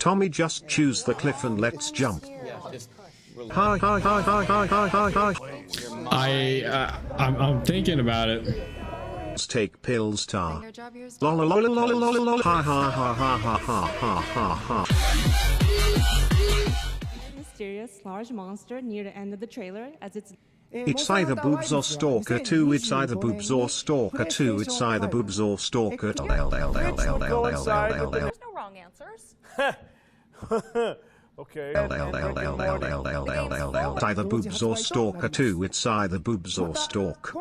Tommy, just choose the cliff and let's jump. Yeah, just Hi, hi, hi, hi, hi, hi, hi, hi. I'm thinking about it. Take pills, tar. Lol, lol, lol, lol, lol, lol, ha, ha, ha, ha, ha, ha, ha, ha. Mysterious large monster near the end of the trailer as it's It's either boobs or Stalker 2. It's either boobs or Stalker 2. It's either boobs or Stalker 2. There's no wrong answers. Okay. It's either boobs or Stalker 2. It's either boobs or Stalk. To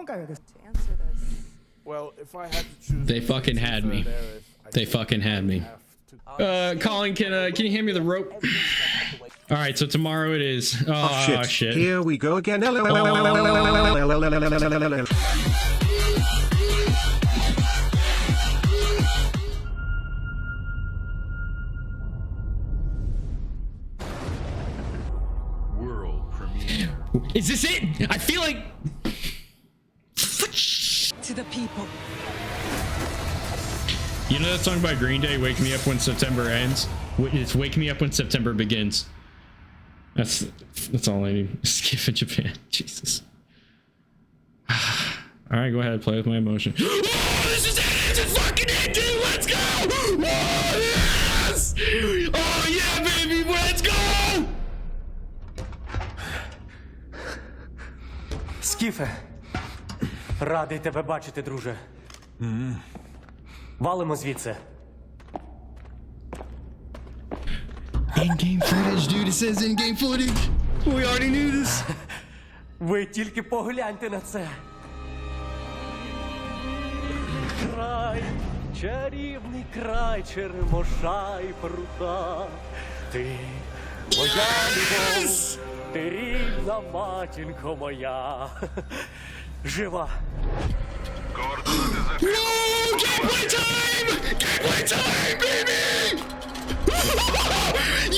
answer this. Well, if I had to choose, They fucking had me. They fucking had me. Colin, can you hand me the rope? All right, so tomorrow it is. Oh, shit. Here we go again. World premiere. Is this it? I feel like. to the people. You know that song by Green Day, Wake Me Up When September Ends? It's Wake Me Up When September Begins. That's all I need. Skip in Japan. Jesus. Alright, go ahead, play with my emotion. Oh, this is it! It's a fucking it, dude! Let's go! Oh, yes! Oh, yeah, baby! Let's go! Скіфе, радий тебе бачити, друже. Валимо звідси. In-game footage, dude. It says in-game footage. We already knew this. Ви тільки погляньте на це. Край, чарівний край, черемоша і прута. Ти моя любов, ти рідна матінко моя. Жива. Whoa! Gameplay time! Gameplay time, baby!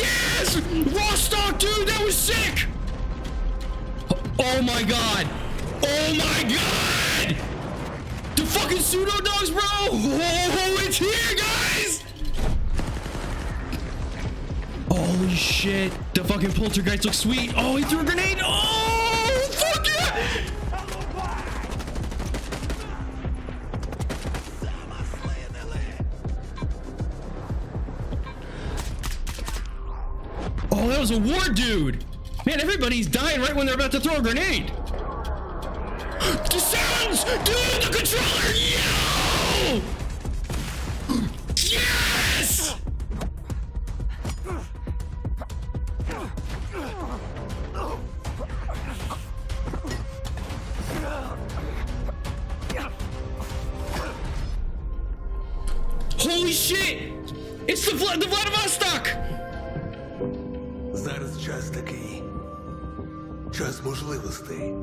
Yes! Raw stock, dude, that was sick! Oh my god! Oh my god! The fucking pseudo dogs, bro! Oh, it's here, guys! Holy shit! The fucking poltergeist looks sweet! Oh, he threw a grenade! Oh, fuck yeah! Oh, that was a war dude! Man, everybody's dying right when they're about to throw a grenade! The sounds! Dude, the controller! Yo! Yes! Holy shit! It's the Vladivostok! Зараз час такий. Час можливостей.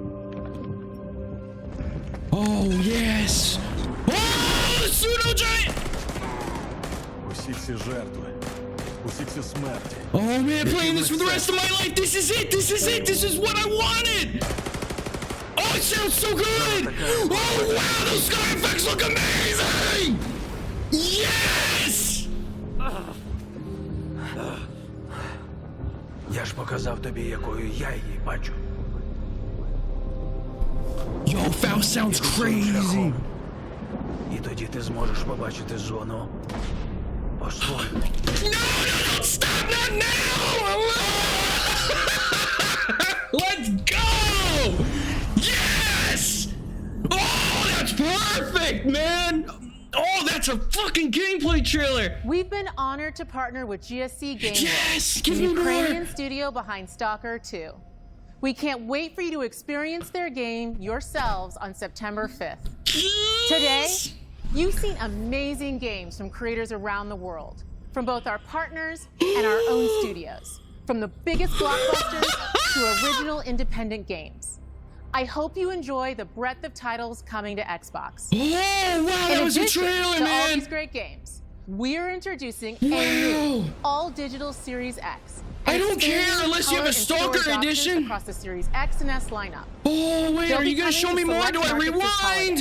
Oh, yes! Oh, the pseudo giant! Усі ці жертви, усі ці смерті. Oh man, playing this for the rest of my life! This is it! This is it! This is what I wanted! Oh, it sounds so good! Oh wow, those sky effects look amazing! Yes! Я ж показав тобі, якою я її бачу. Yo, Faust sounds crazy! І тоді ти зможеш побачити зону по-своєму. No, don't stop, not now! Let's go! Yes! Oh, that's perfect, man! Oh, that's a fucking gameplay trailer! We've been honored to partner with GSC Games, Yes! Give the me more! Ukrainian studio behind Stalker 2. We can't wait for you to experience their game yourselves on September 5th. Yes! Today, you've seen amazing games from creators around the world, from both our partners and our own studios, from the biggest blockbusters to original independent games. I hope you enjoy the breadth of titles coming to Xbox. Oh, wow, that was a trailer, to all man! these great games, we're introducing a Wow. new all-digital Series X. I don't care unless you have a Stalker edition. Across the Series X and S lineup. Oh, wait, are you gonna show me more? Do I rewind?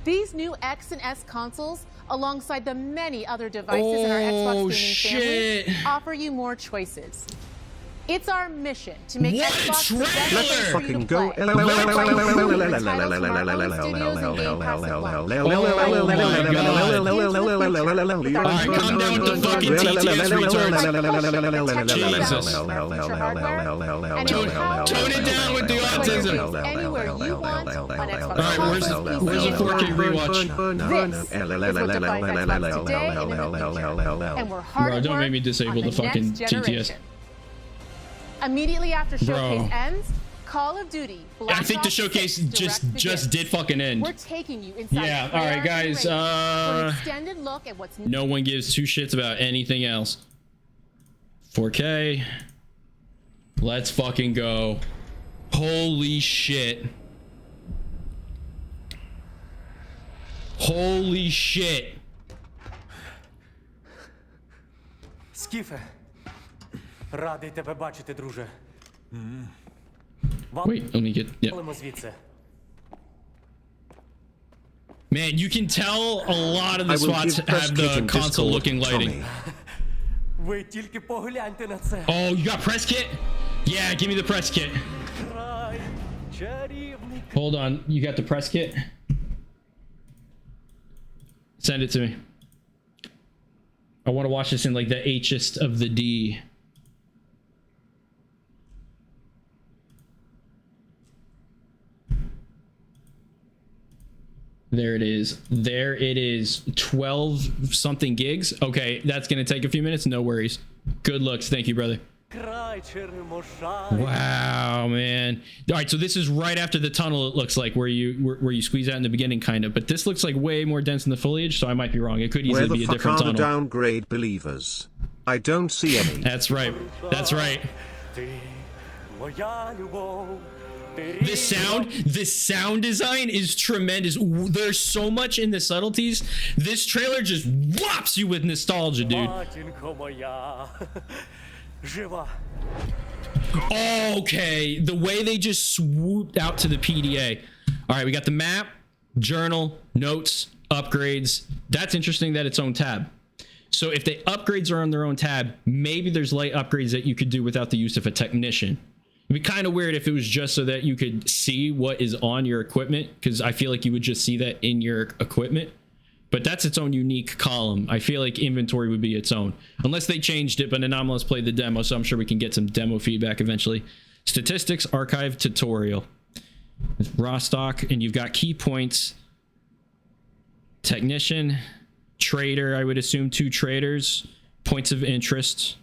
These new X and S consoles, alongside the many other devices in our Xbox gaming family, offer you more choices. It's our mission to make What a Xbox the best trailer! place for you to Fucking go. play. Titles from our own studios and Game Pass at launch. Alright, calm down with the fucking TTS retards. Jesus. Tone it down with the autism. Anywhere you want on Xbox. Alright, where's the 4K rewatch? This is what defines Xbox today and in the future. And we're hard Bro, at don't work make me disable on the fucking next TTS. generation. Immediately after Showcase Bro. ends, Call of Duty Black I think the Ops showcase 6 just begins. did fucking end. We're taking you inside Yeah, the alright, rare guys, for an extended look at what's no one gives two shits about anything else. 4K. Let's fucking go. Holy shit. Holy shit. Скіфе, радий тебе бачити, друже. Wait, let me get. Yep. Валимо звідси. Man, you can tell a lot of the I will spots give press have kit the in console Discord, looking lighting. Tommy. Ви тільки погляньте на це. Oh, you got press kit? Yeah, give me the press kit. Край, чарівний. Hold on, you got the press kit? Send it to me. I want to watch this in like the Hest of the D. There it is. There it is. 12 something gigs. Okay, that's going to take a few minutes. No worries. Good looks. Thank you, brother. Край черемоша. Wow, man. All right, so this is right after the tunnel, it looks like, where you squeeze out in the beginning, kind of. But this looks like way more dense in the foliage, so I might be wrong. It could Where easily be the a fuck different are the tunnel. downgrade believers? I don't see any. That's right. That's right. Ти моя любов. Ти This sound design is tremendous. There's so much in the subtleties. This trailer just whops you with nostalgia, dude. матінко моя. Жива. Okay, the way they just swooped out to the PDA. All right, we got the map, journal, notes, upgrades. That's interesting that its own tab. So if the upgrades are on their own tab, maybe there's light upgrades that you could do without the use of a technician. It'd be kind of weird if it was just so that you could see what is on your equipment, because I feel like you would just see that in your equipment. But that's its own unique column. I feel like inventory would be its own. Unless they changed it, but Anomalous played the demo, so I'm sure we can get some demo feedback eventually. Statistics, archive, tutorial. Raw stock, and you've got key points. Technician, trader, I would assume 2 traders. Points of interest.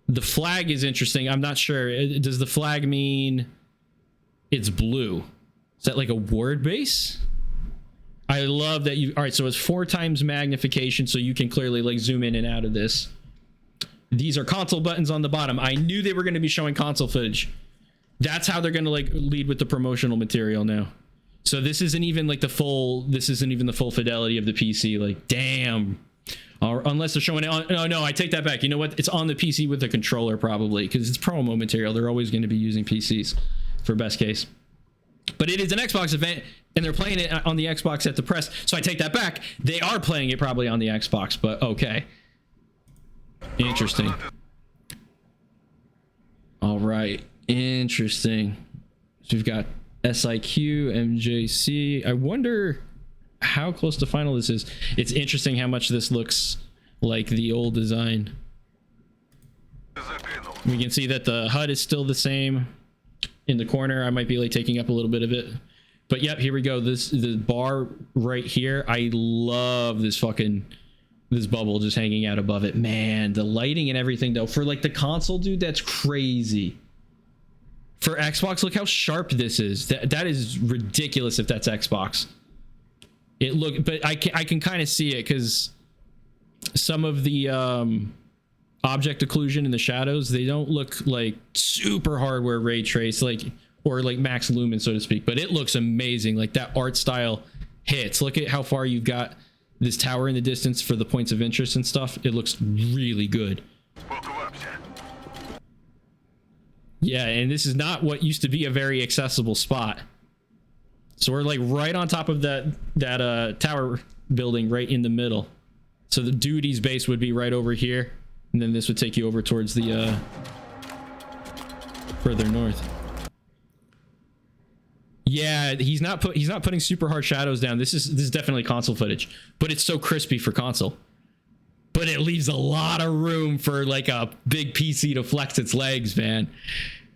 The flag is interesting. I'm not sure. Does the flag mean it's blue? Is that like a word base? I love that you... All right, so it's 4 times magnification, so you can clearly like zoom in and out of this. These are console buttons on the bottom. I knew they were going to be showing console footage. That's how they're going to like lead with the promotional material now. So this isn't even like the full... This isn't even the full fidelity of the PC. Like, damn. Or unless they're showing it on... No, I take that back. You know what? It's on the PC with the controller probably, because it's promo material. They're always going to be using PCs for best case. But it is an Xbox event, and they're playing it on the Xbox at the press. So I take that back. They are playing it probably on the Xbox, but okay. Interesting. All right. Interesting. So we've got S.I.Q, MJC. I wonder how close to final this is. It's interesting how much this looks like the old design. We can see that the HUD is still the same. In the corner, I might be like taking up a little bit of it, but yep, here we go. The bar right here. I love this bubble just hanging out above it. Man, the lighting and everything though, for like the console, dude, that's crazy. For Xbox, look how sharp this is. That is ridiculous if that's Xbox. But I can kind of see it because some of the object occlusion in the shadows, they don't look like super hardware ray trace, like, or like max lumen, so to speak, but it looks amazing. Like that art style hits. Look at how far you've got this tower in the distance for the points of interest and stuff. It looks really good. Yeah, and this is not what used to be a very accessible spot. So we're like right on top of that tower building right in the middle. So the duty's base would be right over here, and then this would take you over towards the further north. Yeah, he's not putting super hard shadows down. This is definitely console footage, but it's so crispy for console. But it leaves a lot of room for like a big PC to flex its legs, man.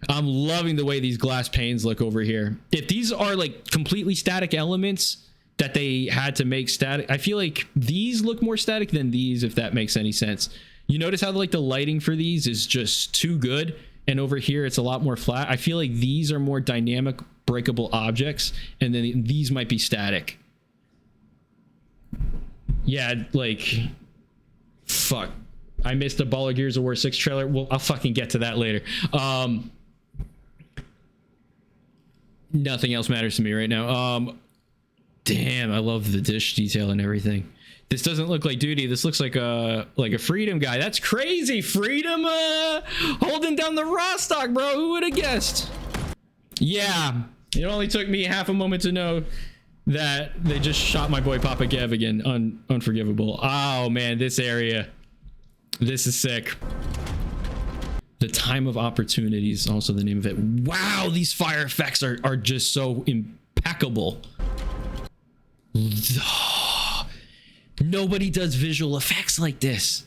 I'm loving the way these glass panes look over here. If these are like completely static elements that they had to make static, I feel like these look more static than these, if that makes any sense. You notice how like the lighting for these is just too good, and over here it's a lot more flat. I feel like these are more dynamic, breakable objects, and then these might be static. Yeah, like, fuck. I missed the Baller Gears of War 6 trailer. Well, I'll fucking get to that later. Nothing else matters to me right now. Damn, I love the dish detail and everything. This doesn't look like Duty. This looks like a Freedom guy. That's crazy. Freedom holding down the raw stock, bro. Who would have guessed? Yeah, it only took me half a moment to know that they just shot my boy Papa Gev again. Unforgivable. Oh man, this area. This is sick. The Time of Opportunity is also the name of it. Wow, these fire effects are just so impeccable. Nobody does visual effects like this.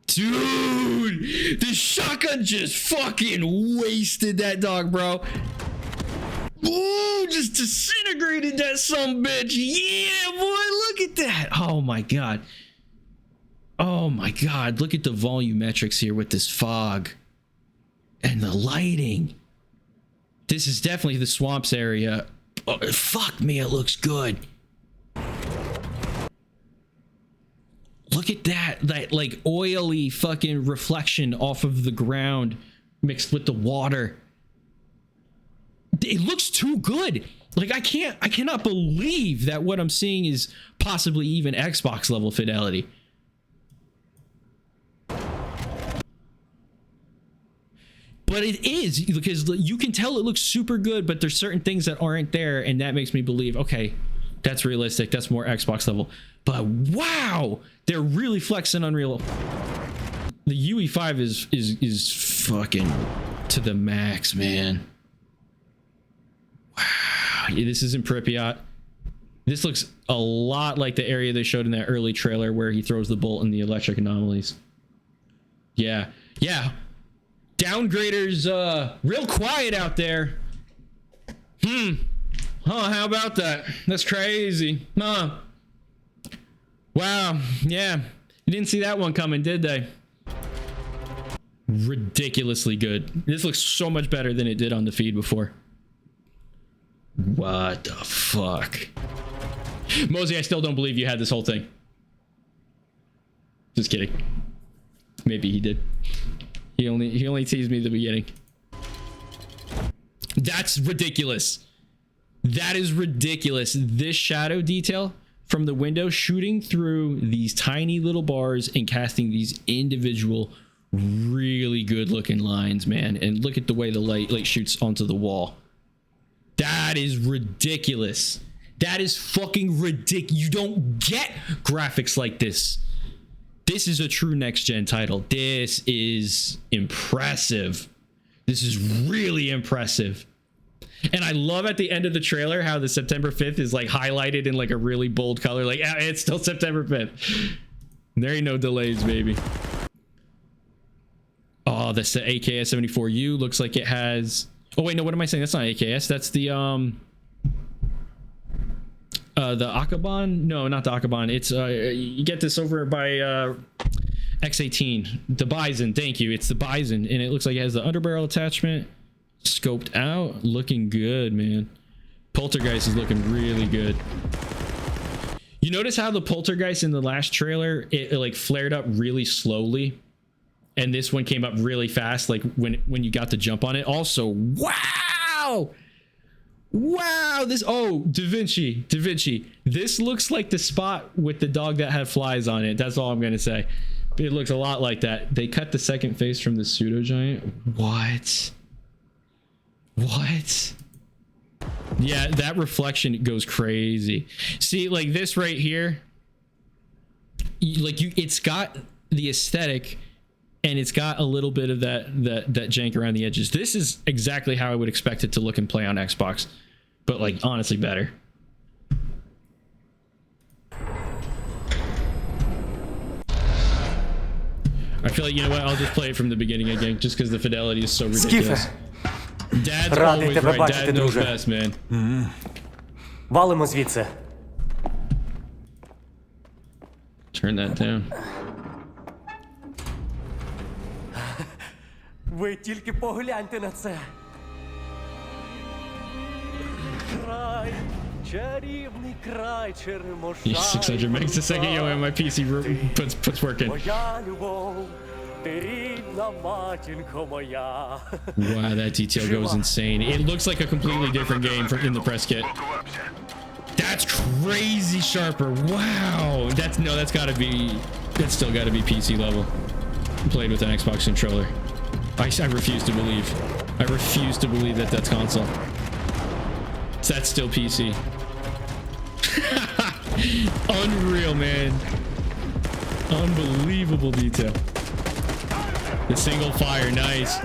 Dude, this shotgun just fucking wasted that dog, bro. Ooh, just disintegrated that sumbitch. Yeah, boy, look at that. Oh my god. Oh my god, look at the volumetrics here with this fog and the lighting. This is definitely the swamps area. Oh, fuck me, it looks good. Look at that like oily fucking reflection off of the ground mixed with the water. It looks too good. Like I cannot believe that what I'm seeing is possibly even Xbox level fidelity. But it is, because you can tell it looks super good, but there's certain things that aren't there, and that makes me believe, okay, that's realistic, that's more Xbox level. But wow, they're really flexing Unreal. The UE5 is fucking to the max, man. Wow, yeah, this is in Pripyat. This looks a lot like the area they showed in that early trailer where he throws the bolt in the electric anomalies. Yeah, yeah. Downgraders, real quiet out there. Oh, how about that? That's crazy. Huh. Wow, yeah. You didn't see that one coming, did they? Ridiculously good. This looks so much better than it did on the feed before. What the fuck? Mosey, I still don't believe you had this whole thing. Just kidding. Maybe he did. He only teased me at the beginning. That's ridiculous. That is ridiculous. This shadow detail from the window shooting through these tiny little bars and casting these individual really good looking lines, man. And look at the way the light shoots onto the wall. That is ridiculous. That is fucking ridiculous. You don't get graphics like this. This is a true next-gen title. This is impressive. This is really impressive. And I love at the end of the trailer how the September 5th is like highlighted in like a really bold color. Like, it's still September 5th. There ain't no delays, baby. Oh, that's the AKS 74U. Looks like it has... Oh, wait, no, what am I saying? That's not AKS. That's the Akabon? No, not the Akabon. It's you get this over by X18. The Bison, thank you. It's the Bison, and it looks like it has the underbarrel attachment scoped out. Looking good, man. Poltergeist is looking really good. You notice how the Poltergeist in the last trailer, it like flared up really slowly, and this one came up really fast, like when you got the jump on it. Also, wow! Wow, this, oh, Da Vinci. This looks like the spot with the dog that had flies on it. That's all I'm gonna say. It looks a lot like that. They cut the second face from the pseudo giant. What? Yeah, that reflection goes crazy. See, like this right here, it's got the aesthetic, and it's got a little bit of that jank around the edges. This is exactly how I would expect it to look and play on Xbox, but like honestly better. I feel like, you know what, I'll just play it from the beginning again, just because the fidelity is so ridiculous. Dad's Радий always тебе right. бачити, Dad knows друже. best, man. Валимо звідси. Turn that down. Ви тільки погляньте на це. Край, чарівний край черномошарий. 600 megs a second, yo, and my PC puts work in. Моя любов, ти рідна матінко моя. Wow, that detail goes insane. It looks like a completely different game in the press kit. That's crazy sharper. Wow. That's still gotta be PC level. Played with an Xbox controller. I refuse to believe. I refuse to believe that that's console. So that's still PC. Unreal, man. Unbelievable detail. The single fire, nice.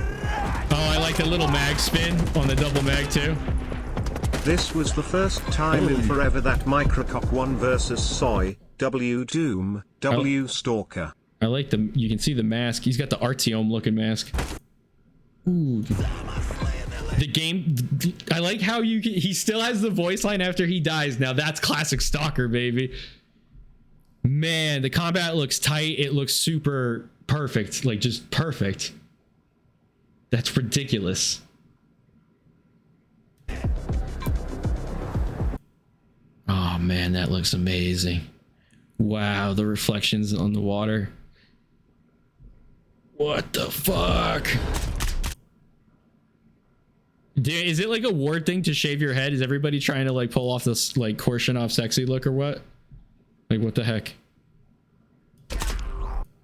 Oh, I like the little mag spin on the double mag too. This was the first time in forever that Microcock won versus Soy, W Doom, W Stalker. I like you can see the mask. He's got the Artyom looking mask. Ooh. The game, I like how he still has the voice line after he dies. Now that's classic Stalker, baby. Man, the combat looks tight. It looks super perfect, like just perfect. That's ridiculous. Oh man, that looks amazing. Wow, the reflections on the water. What the fuck? Dude, is it like a ward thing to shave your head? Is everybody trying to like pull off this like Korshinov sexy look or what? Like what the heck?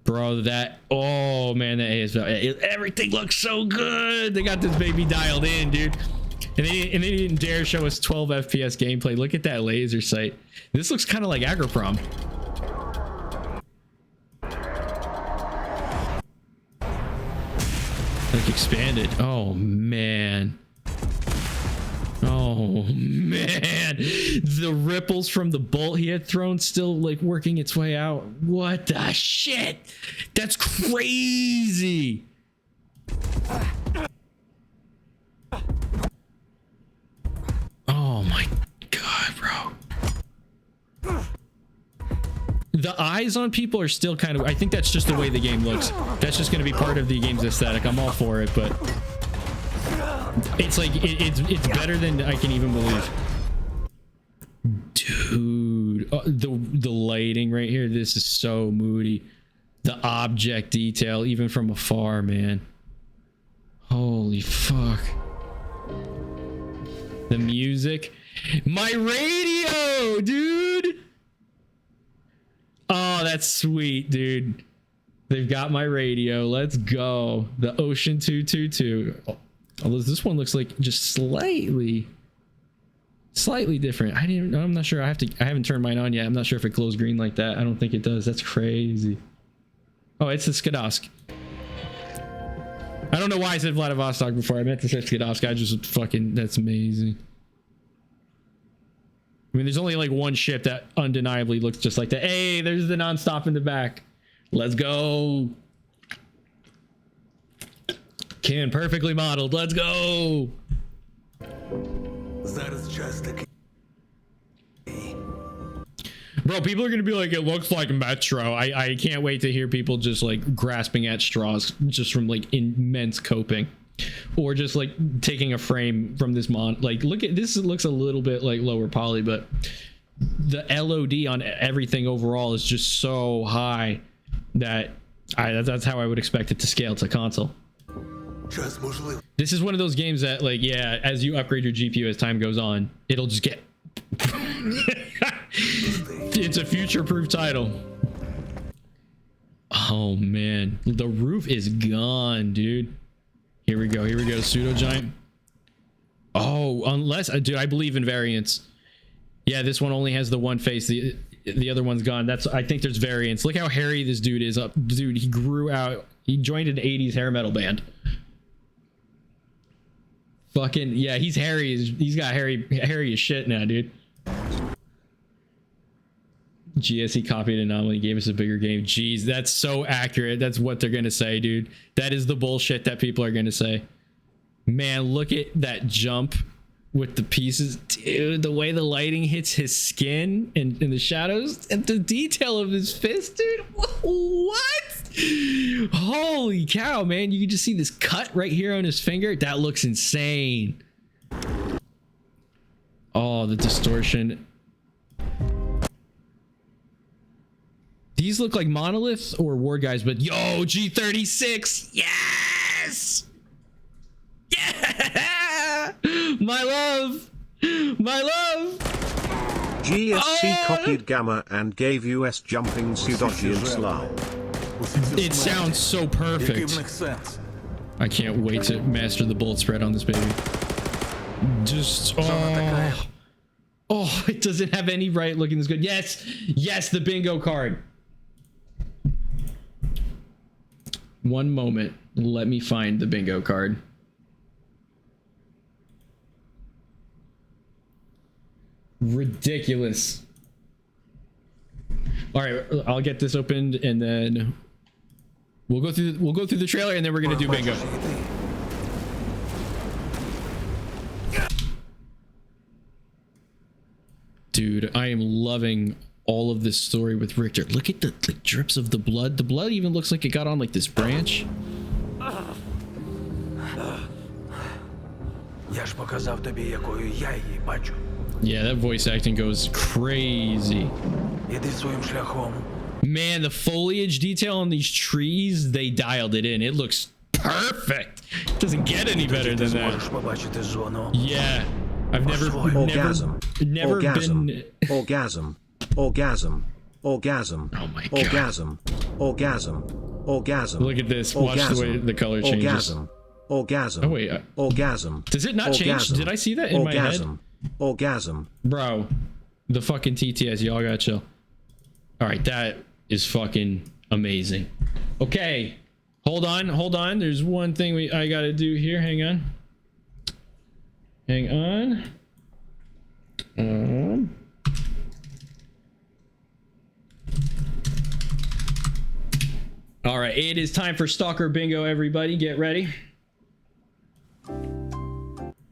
Bro, that, oh man, that ASL, everything looks so good. They got this baby dialed in, dude. And they didn't dare show us 12 FPS gameplay. Look at that laser sight. This looks kind of like Agroprom. Like expanded. Oh man. Oh man. The ripples from the bolt he had thrown still like working its way out. What the shit? That's crazy. Oh my god, bro. The eyes on people are still kind of, I think that's just the way the game looks. That's just going to be part of the game's aesthetic. I'm all for it, but it's like it's better than I can even believe. Dude, the lighting right here, this is so moody. The object detail even from afar, man. Holy fuck. The music, my radio, dude. Oh, that's sweet, dude. They've got my radio. Let's go. The Ocean 222. Although this one looks like just slightly different. I'm not sure. I haven't turned mine on yet. I'm not sure if it glows green like that. I don't think it does. That's crazy. Oh, it's the Skidovsk. I don't know why I said Vladivostok before. I meant to say Skidovsk. I just fucking, that's amazing. I mean, there's only like one ship that undeniably looks just like that. Hey, there's the nonstop in the back. Let's go. Can perfectly modeled. Let's go. Bro, people are gonna be like, it looks like Metro. I can't wait to hear people just like grasping at straws just from like immense coping. Or just like taking a frame from this like look at this. It looks a little bit like lower poly, but the LOD on everything overall is just so high that that's how I would expect it to scale to console. This is one of those games that like, yeah, as you upgrade your GPU as time goes on, it'll just get it's a future-proof title. Oh man, the roof is gone, dude. Here we go, pseudo giant. Oh, unless, dude, I believe in variants. Yeah, this one only has the one face. The other one's gone. I think there's variants. Look how hairy this dude is. Dude, he grew out. He joined an 80s hair metal band. Fucking, yeah, he's hairy. He's got hairy as shit now, dude. GSE copied Anomaly, gave us a bigger game. Jeez, that's so accurate. That's what they're gonna say, dude. That is the bullshit that people are gonna say. Man, look at that jump with the pieces, dude. The way the lighting hits his skin and the shadows and the detail of his fist, dude. What? Holy cow, man. You can just see this cut right here on his finger. That looks insane. Oh, the distortion. These look like Monolith or Ward guys, but yo, G36. Yes. Yeah. My love. My love. GSC copied Gamma and gave US jumping Sudoji and SLAL. It sounds so perfect. I can't wait to master the bullet spread on this baby. Just oh, it doesn't have any right looking this good. Yes, yes, the bingo card. One moment, let me find the bingo card. Ridiculous. All right, I'll get this opened and then we'll go through the trailer and then we're gonna do bingo. Dude, I am loving all of this story with Richter. Look at the drips of the blood. The blood even looks like it got on like this branch. Я ж показав тобі, якою я її бачу. Yeah, that voice acting goes crazy. Іди своїм шляхом. Man, the foliage detail on these trees, they dialed it in. It looks perfect. It doesn't get any better than that. Зможеш побачити зону. Yeah. I've never Orgasm. never Orgasm. been Orgasm. Orgasm. Orgasm. Oh my god. Orgasm. Orgasm. Orgasm. Look at this. Watch the way the color changes. Orgasm. Orgasm. Oh wait. Orgasm. Does it not change? Orgasm. Did I see that in my head? Orgasm. Orgasm. Bro, the fucking TTS, y'all gotta chill. All right, that is fucking amazing. Okay, hold on. There's one thing I gotta do here. Hang on. All right, it is time for Stalker Bingo. Everybody, get ready.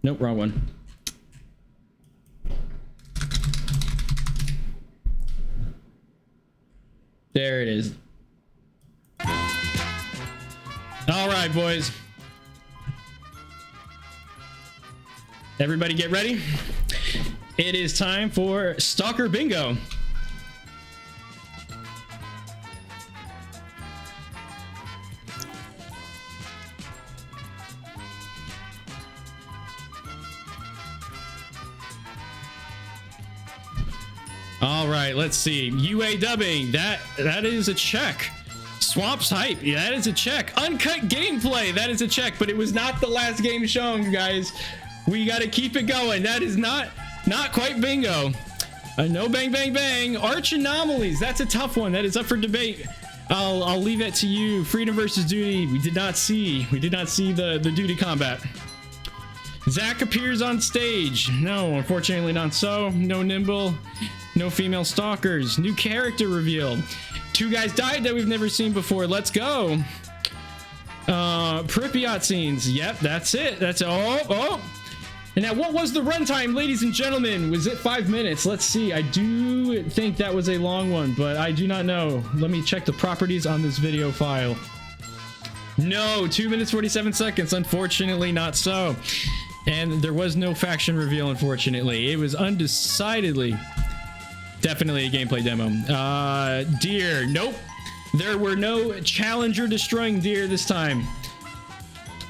Nope, wrong one. There it is. All right, boys. Everybody get ready. It is time for Stalker Bingo. All right, let's see. UA dubbing, that is a check. Swamps hype, yeah, that is a check. Uncut gameplay, that is a check, but it was not the last game shown, guys. We got to keep it going. That is not quite bingo. No bang bang bang. Arch anomalies, that's a tough one. That is up for debate. I'll leave that to you. Freedom versus duty. We did not see the duty combat. Zach appears on stage. No, unfortunately not so. No nimble. No female stalkers. New character revealed. 2 guys died that we've never seen before. Let's go. Pripyat scenes. Yep, that's it. That's oh. And now, what was the runtime, ladies and gentlemen? Was it 5 minutes? Let's see. I do think that was a long one, but I do not know. Let me check the properties on this video file. No, 2 minutes 47 seconds. Unfortunately, not so. And there was no faction reveal, unfortunately. It was undecidedly definitely a gameplay demo. Deer, nope. There were no challenger destroying deer this time.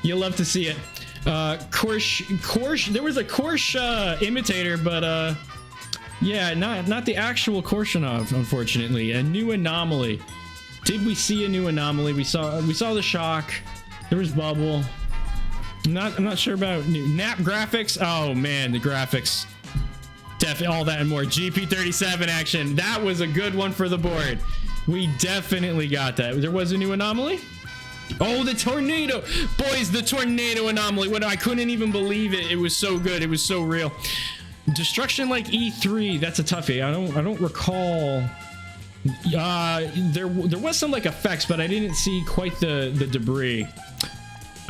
You'll love to see it. Korsh, there was a Korsh imitator, but yeah, not the actual Korshanov, unfortunately. A new anomaly. Did we see a new anomaly? We saw the shock. There was bubble. I'm not sure about new NAP graphics. Oh man, the graphics. Definitely all that and more. GP37 action. That was a good one for the board. We definitely got that. There was a new anomaly. Oh, the tornado. Boys, the tornado anomaly. What, I couldn't even believe it. It was so good. It was so real. Destruction like E3. That's a toughie. I don't recall. There was some like effects, but I didn't see quite the debris.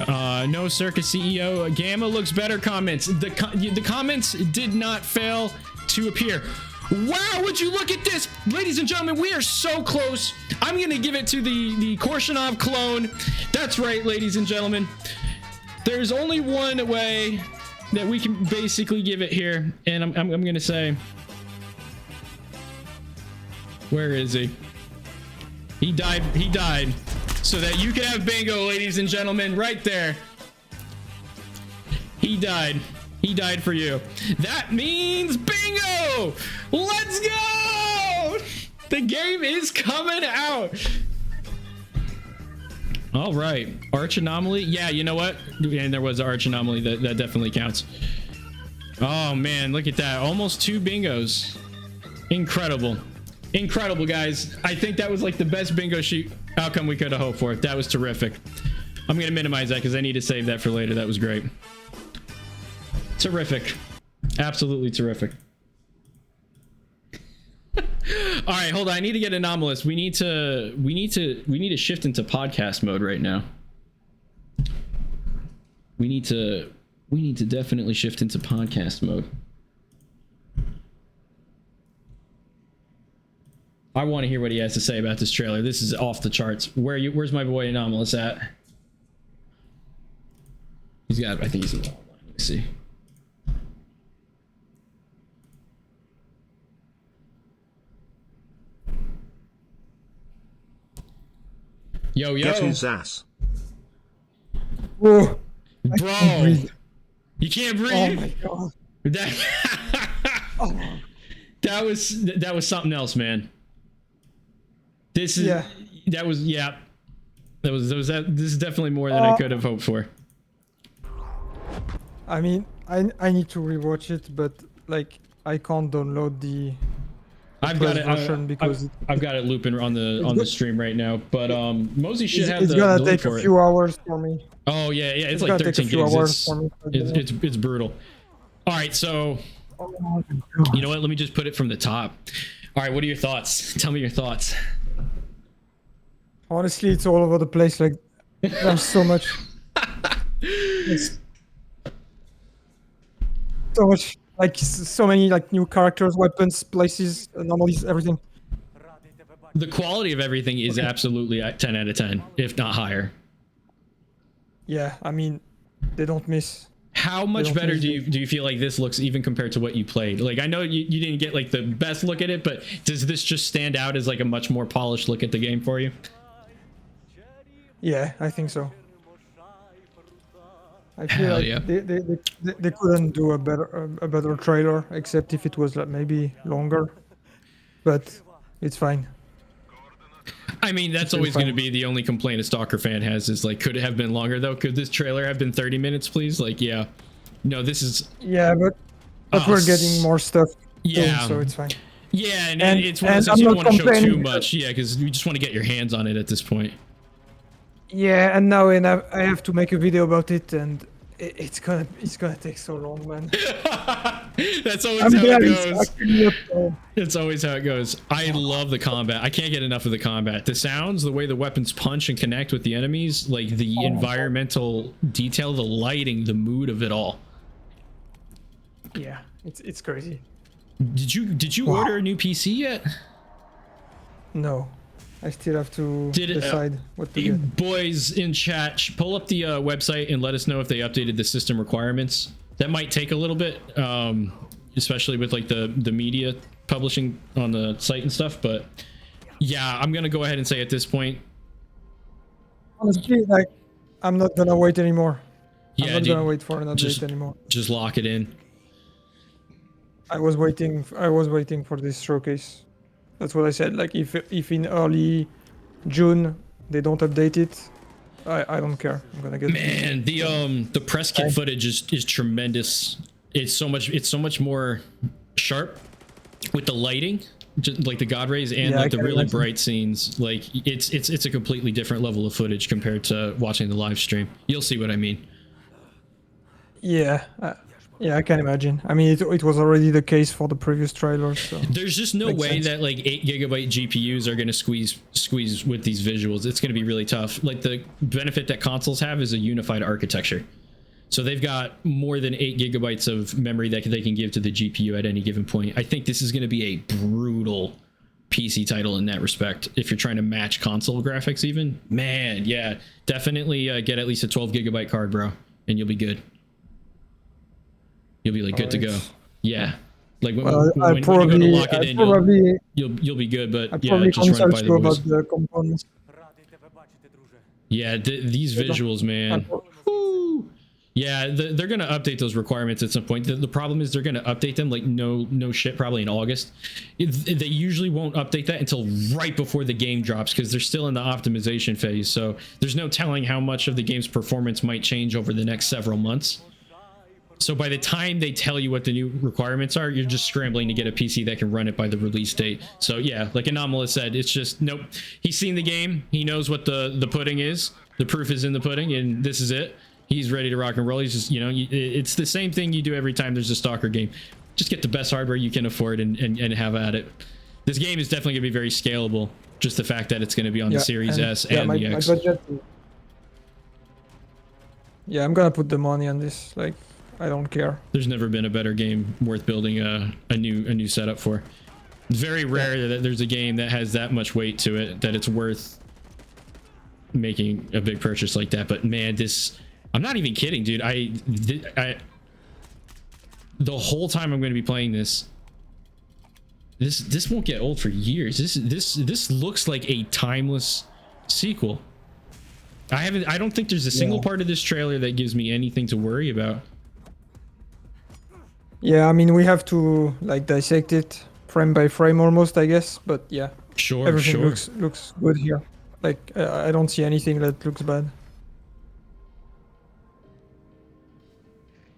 No Circus CEO. Gamma looks better comments. The comments did not fail to appear. Wow, would you look at this? Ladies and gentlemen, we are so close. I'm going to give it to the Korshinov clone. That's right, ladies and gentlemen. There's only one way that we can basically give it here. And I'm going to say, where is he? He died. He died. So that you can have bingo, ladies and gentlemen, right there. He died. He died for you. That means bingo! Let's go! The game is coming out. All right. Arch anomaly. Yeah, you know what? And there was an arch anomaly. That definitely counts. Oh, man. Look at that. Almost 2 bingos. Incredible. Incredible, guys. I think that was like the best bingo sheet outcome we could have hoped for. That was terrific. I'm going to minimize that because I need to save that for later. That was great. Terrific. Absolutely terrific. All right, hold on. I need to get anomalous. We need to shift into podcast mode right now. We need to definitely shift into podcast mode. I want to hear what he has to say about this trailer. This is off the charts. Where's my boy Anomalous at? He's got, I think he's in the line. Let me see. Yo, yo. Get his ass. Whoa. Bro. You can't breathe. Oh my god. That was something else, man. This is this is definitely more than I could have hoped for. I mean, I need to rewatch it, but like I can't download the I've got it version because I've got it looping on the stream right now, but Mosey should have it's the gonna link take for a few hours for me. Oh yeah, it's like gonna 13 take a few gigs. hours for me. It's brutal. All right, so you know what? Let me just put it from the top. All right, what are your thoughts? Tell me your thoughts. Honestly, it's all over the place. Like, there's so much. So much, like, so many, like, new characters, weapons, places, anomalies, everything. The quality of everything is absolutely at 10 out of 10, if not higher. Yeah, I mean, they don't miss. How much better do you feel like this looks even compared to what you played? Like, I know you didn't get like the best look at it, but does this just stand out as like a much more polished look at the game for you? Yeah, I think so. I feel like they couldn't do a better trailer, except if it was like maybe longer, but it's fine. I mean, that's always going to be the only complaint a Stalker fan has is like, could it have been longer though? Could this trailer have been 30 minutes, please? Like, yeah, no, this is. Yeah, but we're getting more stuff. Yeah, soon, so it's fine. Yeah, and it's one of those things you don't want to show too much. Yeah, because you just want to get your hands on it at this point. Yeah, and now I have to make a video about it, and it's gonna take so long, man. That's always how it goes. It's always how it goes. I love the combat. I can't get enough of the combat. The sounds, the way the weapons punch and connect with the enemies, like the environmental detail, the lighting, the mood of it all. Yeah, it's crazy. Did you order a new PC yet? No. I still have to decide what to get. Boys in chat, pull up the website and let us know if they updated the system requirements. That might take a little bit, especially with like the media publishing on the site and stuff. But yeah, I'm gonna go ahead and say at this point, honestly, like I'm not gonna wait anymore. Yeah, I'm not gonna wait for an update anymore. Just lock it in. I was waiting for this showcase. That's what I said. Like if in early June they don't update it, I don't care. I'm gonna get. Man, the press kit footage is tremendous. It's so much more sharp with the lighting, just like the God rays and Yeah, like the I can really imagine. bright scenes. Like it's a completely different level of footage compared to watching the live stream. You'll see what I mean. Yeah, yeah, I can imagine. I mean, it was already the case for the previous trailers. So There's just no makes way sense. that like 8 GB GPUs are going to squeeze with these visuals. It's going to be really tough. Like the benefit that consoles have is a unified architecture. So they've got more than 8 GB of memory that they can give to the GPU at any given point. I think this is going to be a brutal PC title in that respect. If you're trying to match console graphics even, man, yeah, definitely get at least a 12 GB card, bro, and you'll be good. You'll be like good to go. Yeah. Like when you go to lock it in, you'll be good, but yeah, just run it by the boys. About the components. Радий тебе бачити, друже. Yeah, these visuals, man. Woo. Yeah, they're gonna update those requirements at some point. The problem is they're gonna update them like no shit, probably in August. They usually won't update that until right before the game drops because they're still in the optimization phase. So there's no telling how much of the game's performance might change over the next several months. So by the time they tell you what the new requirements are, you're just scrambling to get a PC that can run it by the release date. So yeah, like Anomalous said, it's just, nope. He's seen the game. He knows what the pudding is. The proof is in the pudding, and this is it. He's ready to rock and roll. He's just, it's the same thing you do every time there's a Stalker game. Just get the best hardware you can afford and have at it. This game is definitely going to be very scalable. Just the fact that it's going to be on the Series S and the X. My budget, yeah, I'm gonna put the money on this. Like, I don't care. There's never been a better game worth building a new setup for. It's very rare that there's a game that has that much weight to it that it's worth making a big purchase like that. But man, I'm not even kidding, dude. The whole time I'm going to be playing this won't get old for years. This looks like a timeless sequel. I don't think there's a single part of this trailer that gives me anything to worry about. Yeah, I mean, we have to like dissect it frame by frame almost, I guess. But yeah, everything looks good here. Like, I don't see anything that looks bad.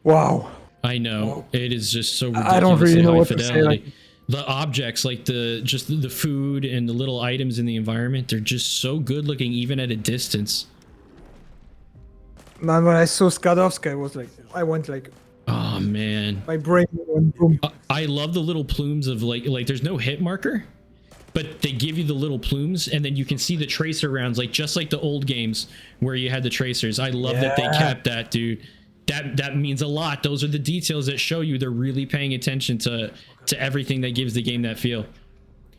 Wow. I know. It is just so I don't really ridiculously know high what to say, fidelity. like- The objects, like the food and the little items in the environment, they're just so good looking even at a distance. Man, when I saw S.T.A.L.K.E.R, I went like, Oh man. my brain went boom. I love the little plumes of like there's no hit marker, but they give you the little plumes and then you can see the tracer rounds, like just like the old games where you had the tracers. I love that they kept that, dude. That means a lot. Those are the details that show you they're really paying attention to everything that gives the game that feel.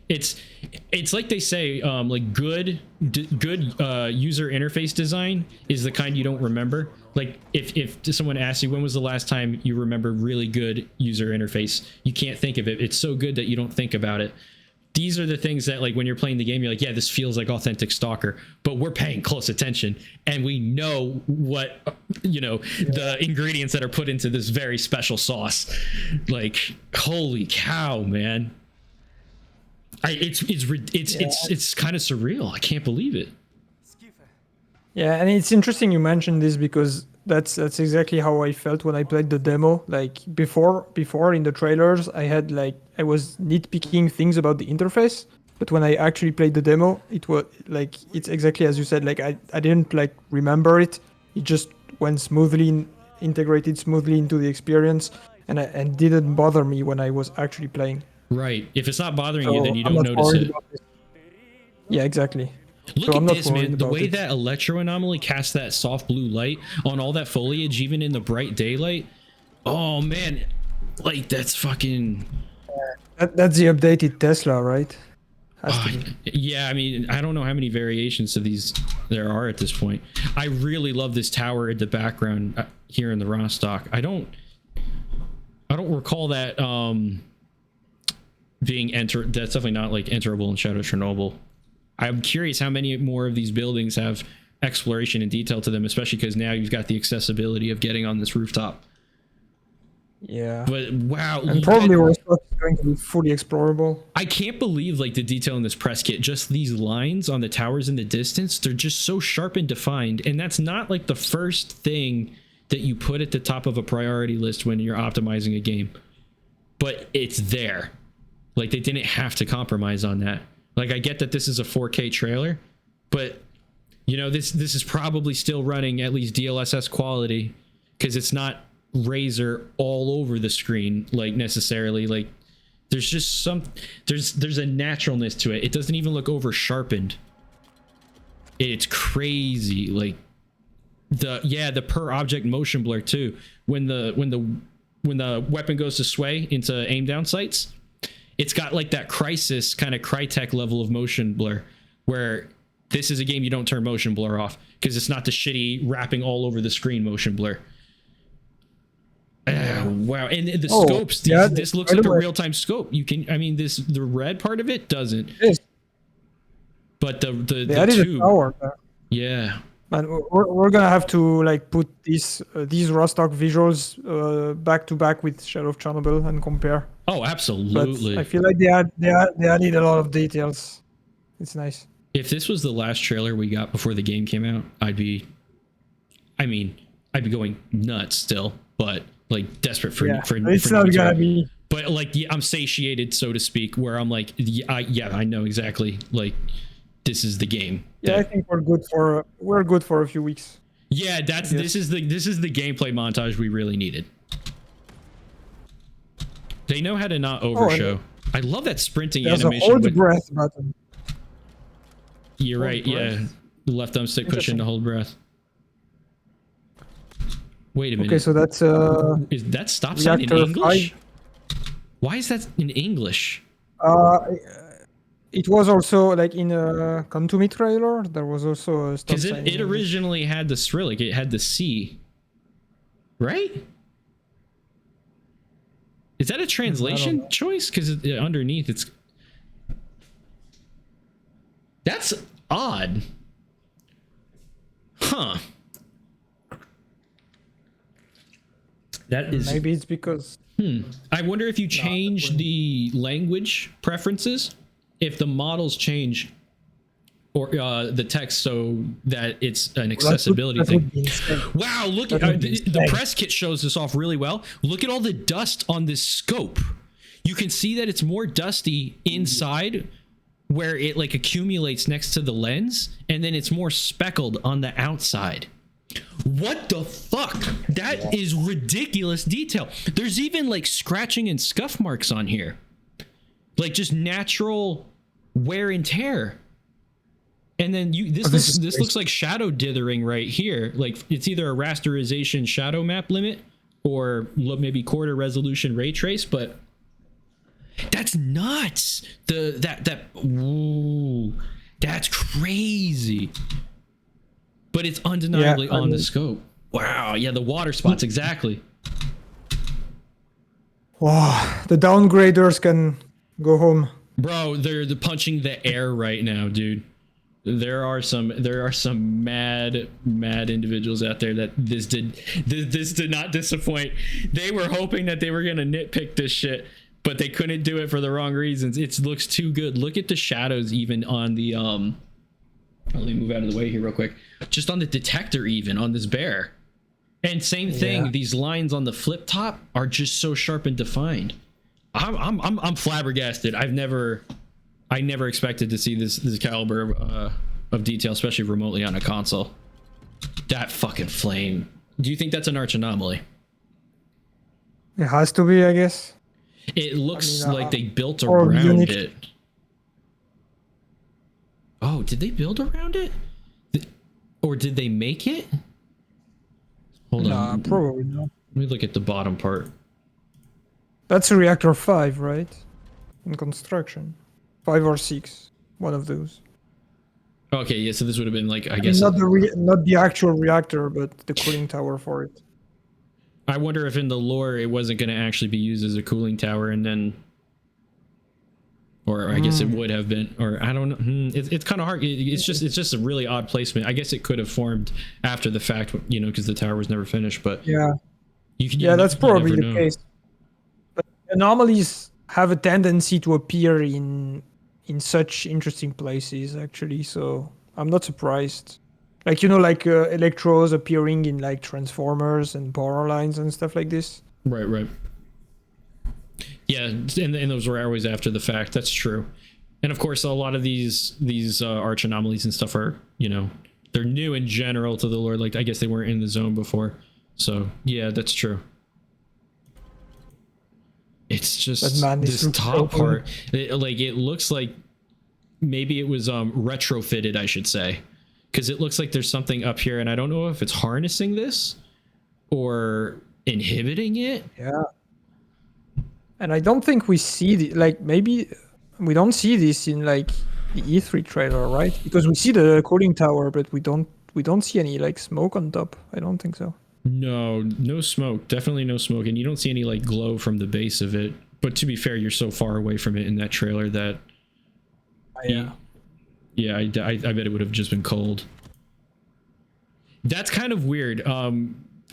It's like they say, like good user interface design is the kind you don't remember. Like if someone asks you when was the last time you remember really good user interface, you can't think of it. It's so good that you don't think about it. These are the things that, like, when you're playing the game, you're like, yeah, this feels like authentic Stalker, but we're paying close attention and we know what, the ingredients that are put into this very special sauce. Like, holy cow, man. It's kind of surreal. I can't believe it. Yeah, and it's interesting you mentioned this because that's exactly how I felt when I played the demo. Like before in the trailers, I was nitpicking things about the interface, but when I actually played the demo, it was like it's exactly as you said. Like I didn't like remember it. It just went smoothly, integrated smoothly into the experience, and didn't bother me when I was actually playing. Right. If it's not bothering you, then you don't notice it. Yeah, exactly. Look at this, man. The way that Electro Anomaly casts that soft blue light on all that foliage, even in the bright daylight. Oh, man. Like, that's fucking... That's the updated Tesla, right? Yeah, I mean, I don't know how many variations to these there are at this point. I really love this tower in the background here in the raw stock. I don't recall that being that's definitely not like enterable in Shadow Chernobyl. I'm curious how many more of these buildings have exploration and detail to them, especially because now you've got the accessibility of getting on this rooftop. Yeah. But wow. And probably we're going going to be fully explorable. I can't believe like the detail in this press kit, just these lines on the towers in the distance, they're just so sharp and defined. And that's not like the first thing that you put at the top of a priority list when you're optimizing a game, but it's there. Like they didn't have to compromise on that. Like I get that this is a 4K trailer, but you know, this is probably still running at least DLSS quality because it's not razor all over the screen like necessarily. Like there's just there's a naturalness to it. It doesn't even look over sharpened. It's crazy. Like the per object motion blur too. When the weapon goes to sway into aim down sights, it's got like that Crisis kind of Crytek level of motion blur, where this is a game you don't turn motion blur off because it's not the shitty wrapping all over the screen motion blur. Wow. And the scopes, this looks like a real-time scope. You can, I mean, the red part of it doesn't. Yes. But the tube. Yeah. And we're gonna have to like put these raw stock visuals back to back with Shadow of Chernobyl and compare. Oh, absolutely. But I feel like they added a lot of details. It's nice. If this was the last trailer we got before the game came out, I'd be going nuts still, but like desperate for it's not gonna be. But like I'm satiated, so to speak, where I'm like, I know exactly, like this is the game. Yeah, I think we're good for a few weeks. Yeah, this is the gameplay montage we really needed. They know how to not overshow. I love that sprinting animation. There's a hold breath button. You're right. Yeah, the left thumbstick push in to hold breath. Wait a minute. Okay, so that's is that stop sign in English? 5. Why is that in English? It was also like in a Come To Me trailer. There was also a stop sign. Because it originally had the Cyrillic. It had the C, right? Is that a translation choice? Because underneath it's. That's odd. Huh. That is. Maybe it's because. I wonder if you change the language preferences, if the models change, or the text so that it's an accessibility thing. Wow, look at the press kit shows this off really well. Look at all the dust on this scope. You can see that it's more dusty inside where it like accumulates next to the lens, and then it's more speckled on the outside. What the fuck? That is ridiculous detail. There's even like scratching and scuff marks on here, like just natural wear and tear. And then this looks like shadow dithering right here. Like it's either a rasterization shadow map limit or maybe quarter resolution ray trace, but that's nuts. That's crazy. But it's undeniably on the scope. Wow, yeah, the water spots, exactly. Wow, the downgraders can go home. Bro, they're punching the air right now, dude. There are some mad individuals out there that this did not disappoint. They were hoping that they were gonna nitpick this shit, but they couldn't do it for the wrong reasons. It looks too good. Look at the shadows even on the let me move out of the way here real quick. Just on the detector, even on this bear. And same thing, these lines on the flip top are just so sharp and defined. I'm flabbergasted. I never expected to see this caliber of detail, especially remotely on a console. That fucking flame. Do you think that's an arch anomaly? It has to be, I guess. It looks like they built around it. Oh, did they build around it? Or did they make it? Hold on. Probably not. Let me look at the bottom part. That's a reactor 5, right? In construction. 5 or 6. One of those. Okay, yeah, so this would have been like, I guess... Not the actual reactor, but the cooling tower for it. I wonder if in the lore it wasn't going to actually be used as a cooling tower and then... Or I guess it would have been, or I don't know. It's kind of hard. It's just a really odd placement. I guess it could have formed after the fact, you know, because the tower was never finished. But that's probably the case. But Anomalies have a tendency to appear in such interesting places actually. So I'm not surprised. Like like electros appearing in like transformers and power lines and stuff like this. Right. Yeah, and those were always after the fact. That's true. And of course, a lot of these arch anomalies and stuff are, they're new in general to the lore. Like, I guess they weren't in the zone before. So yeah, that's true. It's just this top part. It looks like maybe it was retrofitted, I should say, because it looks like there's something up here, and I don't know if it's harnessing this or inhibiting it. Yeah. And I don't think we see maybe we don't see this in like the E3 trailer, right? Because we see the cooling tower, but we don't see any like smoke on top. I don't think so. No smoke. Definitely no smoke, and you don't see any like glow from the base of it. But to be fair, you're so far away from it in that trailer that yeah, I bet it would have just been cold. That's kind of weird.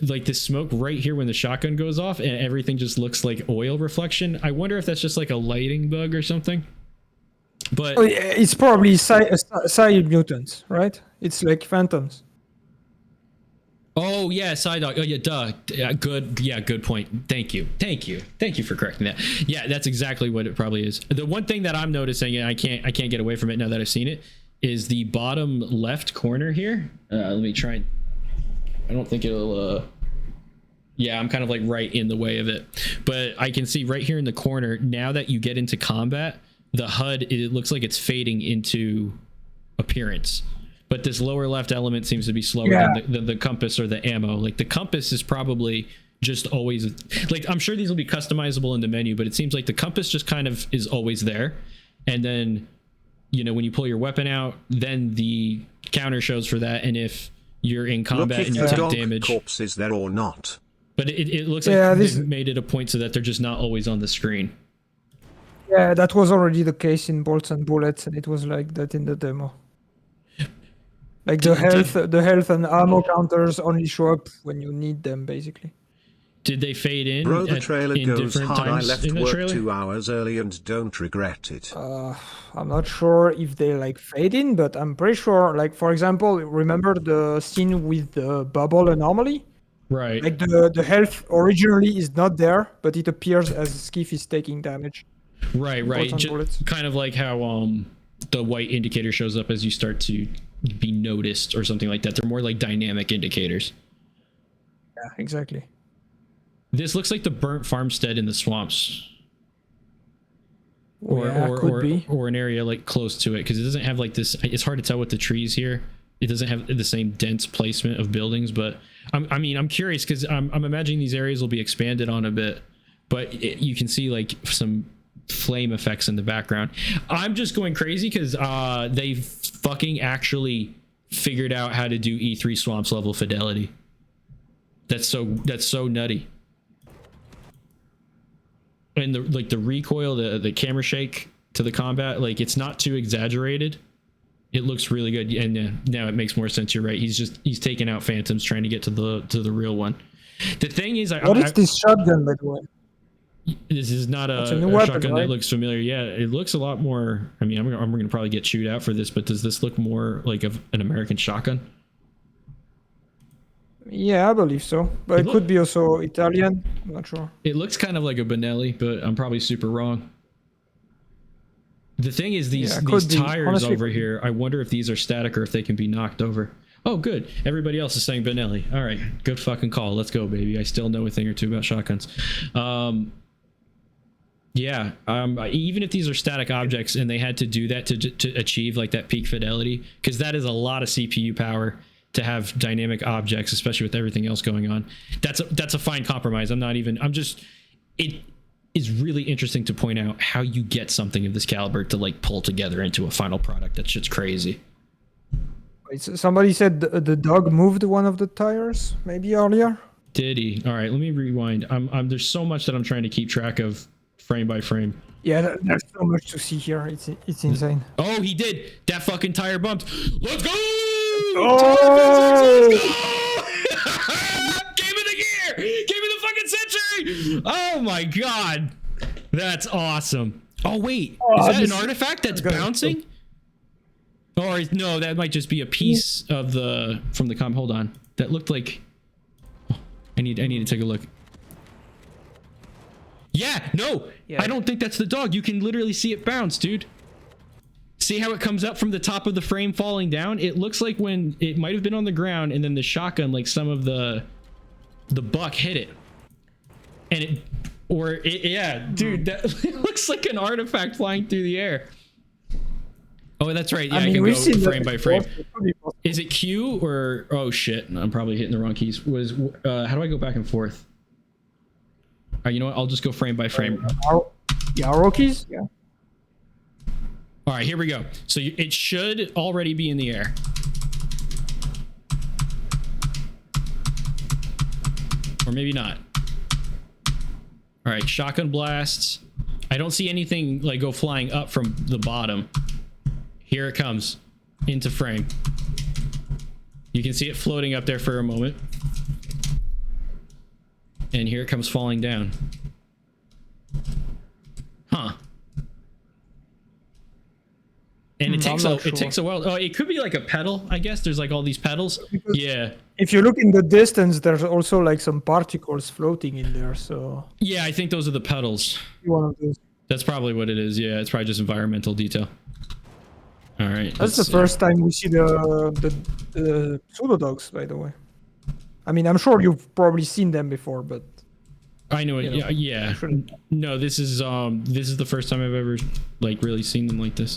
Like the smoke right here when the shotgun goes off and everything just looks like oil reflection. I wonder if that's just like a lighting bug or something. But it's probably side mutants, right? It's like phantoms. Oh yeah, side dog. Oh yeah, duh. Yeah, good point. Thank you for correcting that. Yeah, that's exactly what it probably is. The one thing that I'm noticing, and I can't get away from it now that I've seen it, is the bottom left corner here. Let me try. I don't think it'll. Yeah, I'm kind of like right in the way of it, but I can see right here in the corner. Now that you get into combat, the HUD, it looks like it's fading into appearance. But this lower left element seems to be slower than the compass or the ammo. Like the compass is probably just always like, I'm sure these will be customizable in the menu, but it seems like the compass just kind of is always there. And then, when you pull your weapon out, then the counter shows for that. And if you're in combat and you take damage, corpse is there or not. But it looks like they made it a point so that they're just not always on the screen. Yeah, that was already the case in Bolts and Bullets, and it was like that in the demo. Like the health and ammo counters only show up when you need them, basically. Did they fade in? Bro, the trailer goes hard. I left work trailer? 2 hours early and don't regret it. I'm not sure if they like fade in, but I'm pretty sure. Like for example, remember the scene with the bubble anomaly? Right. Like the health originally is not there, but it appears as Skiff is taking damage. Right. Just kind of like how the white indicator shows up as you start to be noticed or something like that. They're more like dynamic indicators. Yeah, exactly. This looks like the burnt farmstead in the swamps. Or an area like close to it, because it doesn't have like this. It's hard to tell with the trees here. It doesn't have the same dense placement of buildings, but I'm curious because I'm imagining these areas will be expanded on a bit, but you can see like some flame effects in the background. I'm just going crazy because they fucking actually figured out how to do E3 swamps level fidelity. That's so nutty. And the recoil, the camera shake to the combat, like it's not too exaggerated. It looks really good, and now it makes more sense. You're right. He's taking out phantoms, trying to get to the real one. The thing is, what is this shotgun, by the way? This is not a shotgun that looks familiar. Yeah, it looks a lot more. I mean, I'm going to probably get chewed out for this, but does this look more like an American shotgun? Yeah, I believe so. But it could be also Italian. I'm not sure. It looks kind of like a Benelli, but I'm probably super wrong. The thing is, these tires over here, I wonder if these are static or if they can be knocked over. Oh, good. Everybody else is saying Benelli. All right, good fucking call. Let's go, baby. I still know a thing or two about shotguns. Even if these are static objects and they had to do that to achieve like that peak fidelity, because that is a lot of CPU power to have dynamic objects, especially with everything else going on. That's a fine compromise. It is really interesting to point out how you get something of this caliber to like pull together into a final product. That shit's crazy. Somebody said the dog moved one of the tires maybe earlier. Did he? All right, let me rewind. There's so much that I'm trying to keep track of frame by frame. Yeah, there's so much to see here. It's insane. Oh, he did. That fucking tire bumped. Let's go! Oh! Let's go! Give me the gear! Give me the fucking century! Oh my god! That's awesome. Oh wait, Oh, is that an this- artifact that's Okay. bouncing? Or no, that might just be a piece of the from the Hold on, that looked like. Oh, I need to take a look. Yeah, no, Yeah. I don't think that's the dog. You can literally see it bounce, dude. See how it comes up from the top of the frame falling down? It looks like when it might have been on the ground and then the shotgun, like some of the buck hit it. And yeah, dude, that it looks like an artifact flying through the air. Oh, that's right. Yeah, I can we've go seen that frame by frame. before. Is it Q or oh shit? I'm probably hitting the wrong keys. How do I go back and forth? All right, you know what? I'll just go frame by frame. Arrow keys? Yeah. All right, here we go. So it should already be in the air. Or maybe not. All right, shotgun blasts. I don't see anything like go flying up from the bottom. Here it comes into frame. You can see it floating up there for a moment. And here it comes falling down. Huh. And it takes a while. Oh, it could be like a pedal, I guess. There's like all these pedals. Yeah. If you look in the distance, there's also like some particles floating in there. So Yeah, I think those are the pedals. one of those. That's probably what it is. Yeah, it's probably just environmental detail. All right. That's the first time we see the pseudo dogs, by the way. I mean, I'm sure you've probably seen them before, but I know it. you know, Yeah. No, this is the first time I've ever like really seen them like this.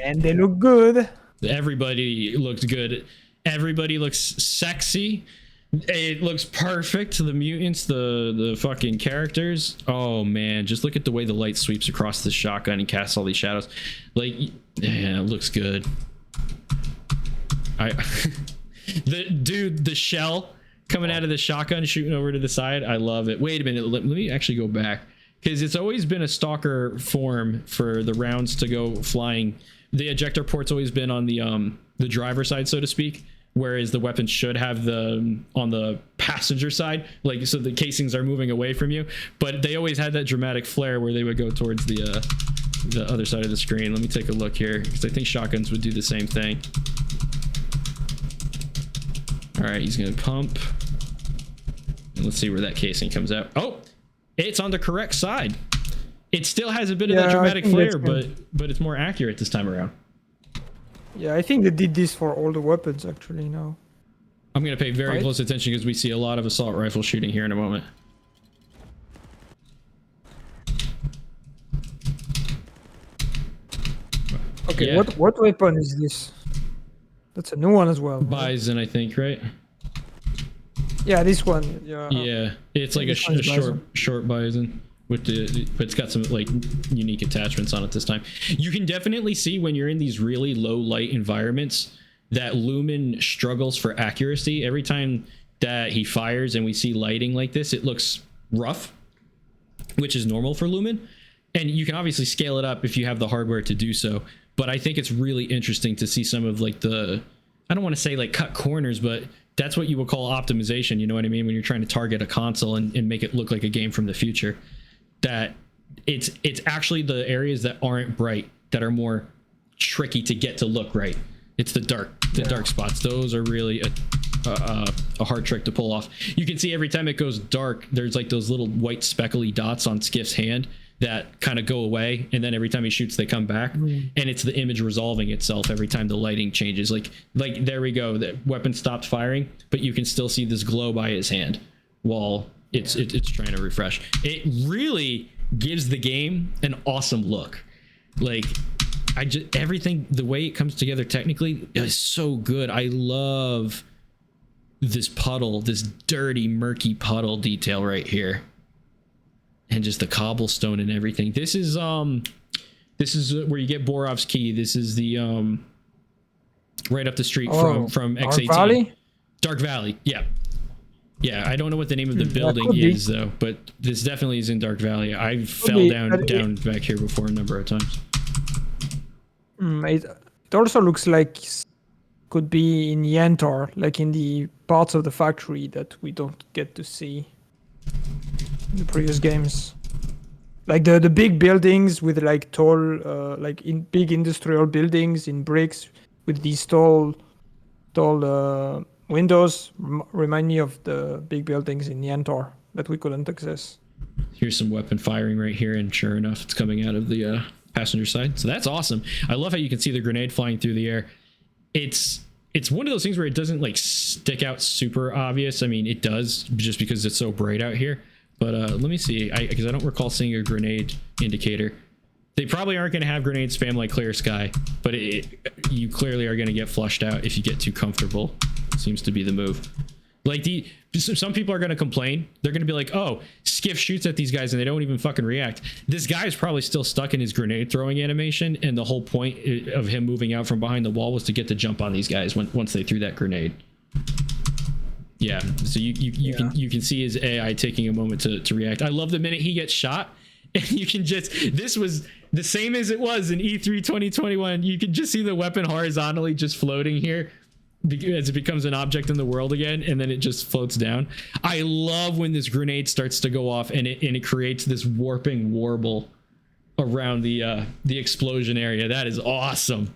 and they look good. Everybody looks good. Everybody looks sexy. It looks perfect. The mutants, the fucking characters. Oh man, just look at the way the light sweeps across the shotgun and casts all these shadows. Like, yeah, it looks good. The shell coming out of the shotgun shooting over to the side. I love it. Wait a minute. Let me actually go back, because it's always been a Stalker form for the rounds to go flying. The ejector port's always been on the driver side, so to speak, whereas the weapons should have on the passenger side, like so the casings are moving away from you. But they always had that dramatic flare where they would go towards the other side of the screen. Let me take a look here, because I think shotguns would do the same thing. All right, he's gonna pump. And let's see where that casing comes out. Oh, it's on the correct side. It still has a bit of that dramatic flare, but it's more accurate this time around. Yeah, I think they did this for all the weapons actually now. I'm gonna pay very Right. close attention, because we see a lot of assault rifle shooting here in a moment. Okay, Yeah. what weapon is this? That's a new one as well. right? Bison, I think, right? Yeah, this one. Yeah. Yeah, it's like a This one's bison. short bison with but it's got some like unique attachments on it this time. You can definitely see when you're in these really low light environments that Lumen struggles for accuracy. Every time that he fires and we see lighting like this, it looks rough, which is normal for Lumen. And you can obviously scale it up if you have the hardware to do so. But I think it's really interesting to see some of like I don't want to say like cut corners, but that's what you would call optimization. You know what I mean? When you're trying to target a console and make it look like a game from the future, that it's actually the areas that aren't bright that are more tricky to get to look right. It's the dark spots. Those are really a hard trick to pull off. You can see every time it goes dark, there's like those little white speckly dots on Skiff's hand that kind of go away, and then every time he shoots they come back, and it's the image resolving itself every time the lighting changes. Like there we go, the weapon stopped firing, but you can still see this glow by his hand while it's trying to refresh. It really gives the game an awesome look. Like everything, the way it comes together technically is so good. I love this puddle, this dirty murky puddle detail right here. And just the cobblestone and everything. This is where you get Borov's key. This is the right up the street from X18. Dark Valley? Dark Valley. Yeah. Yeah, I don't know what the name of the building is though, but this definitely is in Dark Valley. I fell down back here before a number of times. It also looks like could be in Yantar, like in the parts of the factory that we don't get to see in the previous games. like the big buildings with like tall, like in big industrial buildings in bricks with these tall windows remind me of the big buildings in Yantor that we couldn't access. Here's some weapon firing right here, and sure enough, it's coming out of the passenger side. So that's awesome. I love how you can see the grenade flying through the air. It's one of those things where it doesn't like stick out super obvious. I mean, it does just because it's so bright out here. But let me see, because I don't recall seeing a grenade indicator. They probably aren't going to have grenade spam like Clear Sky, but you clearly are going to get flushed out if you get too comfortable. Seems to be the move. Like some people are going to complain. They're going to be like, oh, Skiff shoots at these guys and they don't even fucking react. This guy is probably still stuck in his grenade throwing animation, and the whole point of him moving out from behind the wall was to get the jump on these guys once they threw that grenade. Yeah, so you can see his AI taking a moment to react. I love the minute he gets shot, and you can just, this was the same as it was in E3 2021. You can just see the weapon horizontally just floating here as it becomes an object in the world again, and then it just floats down. I love when this grenade starts to go off and it creates this warping warble around the explosion area. That is awesome.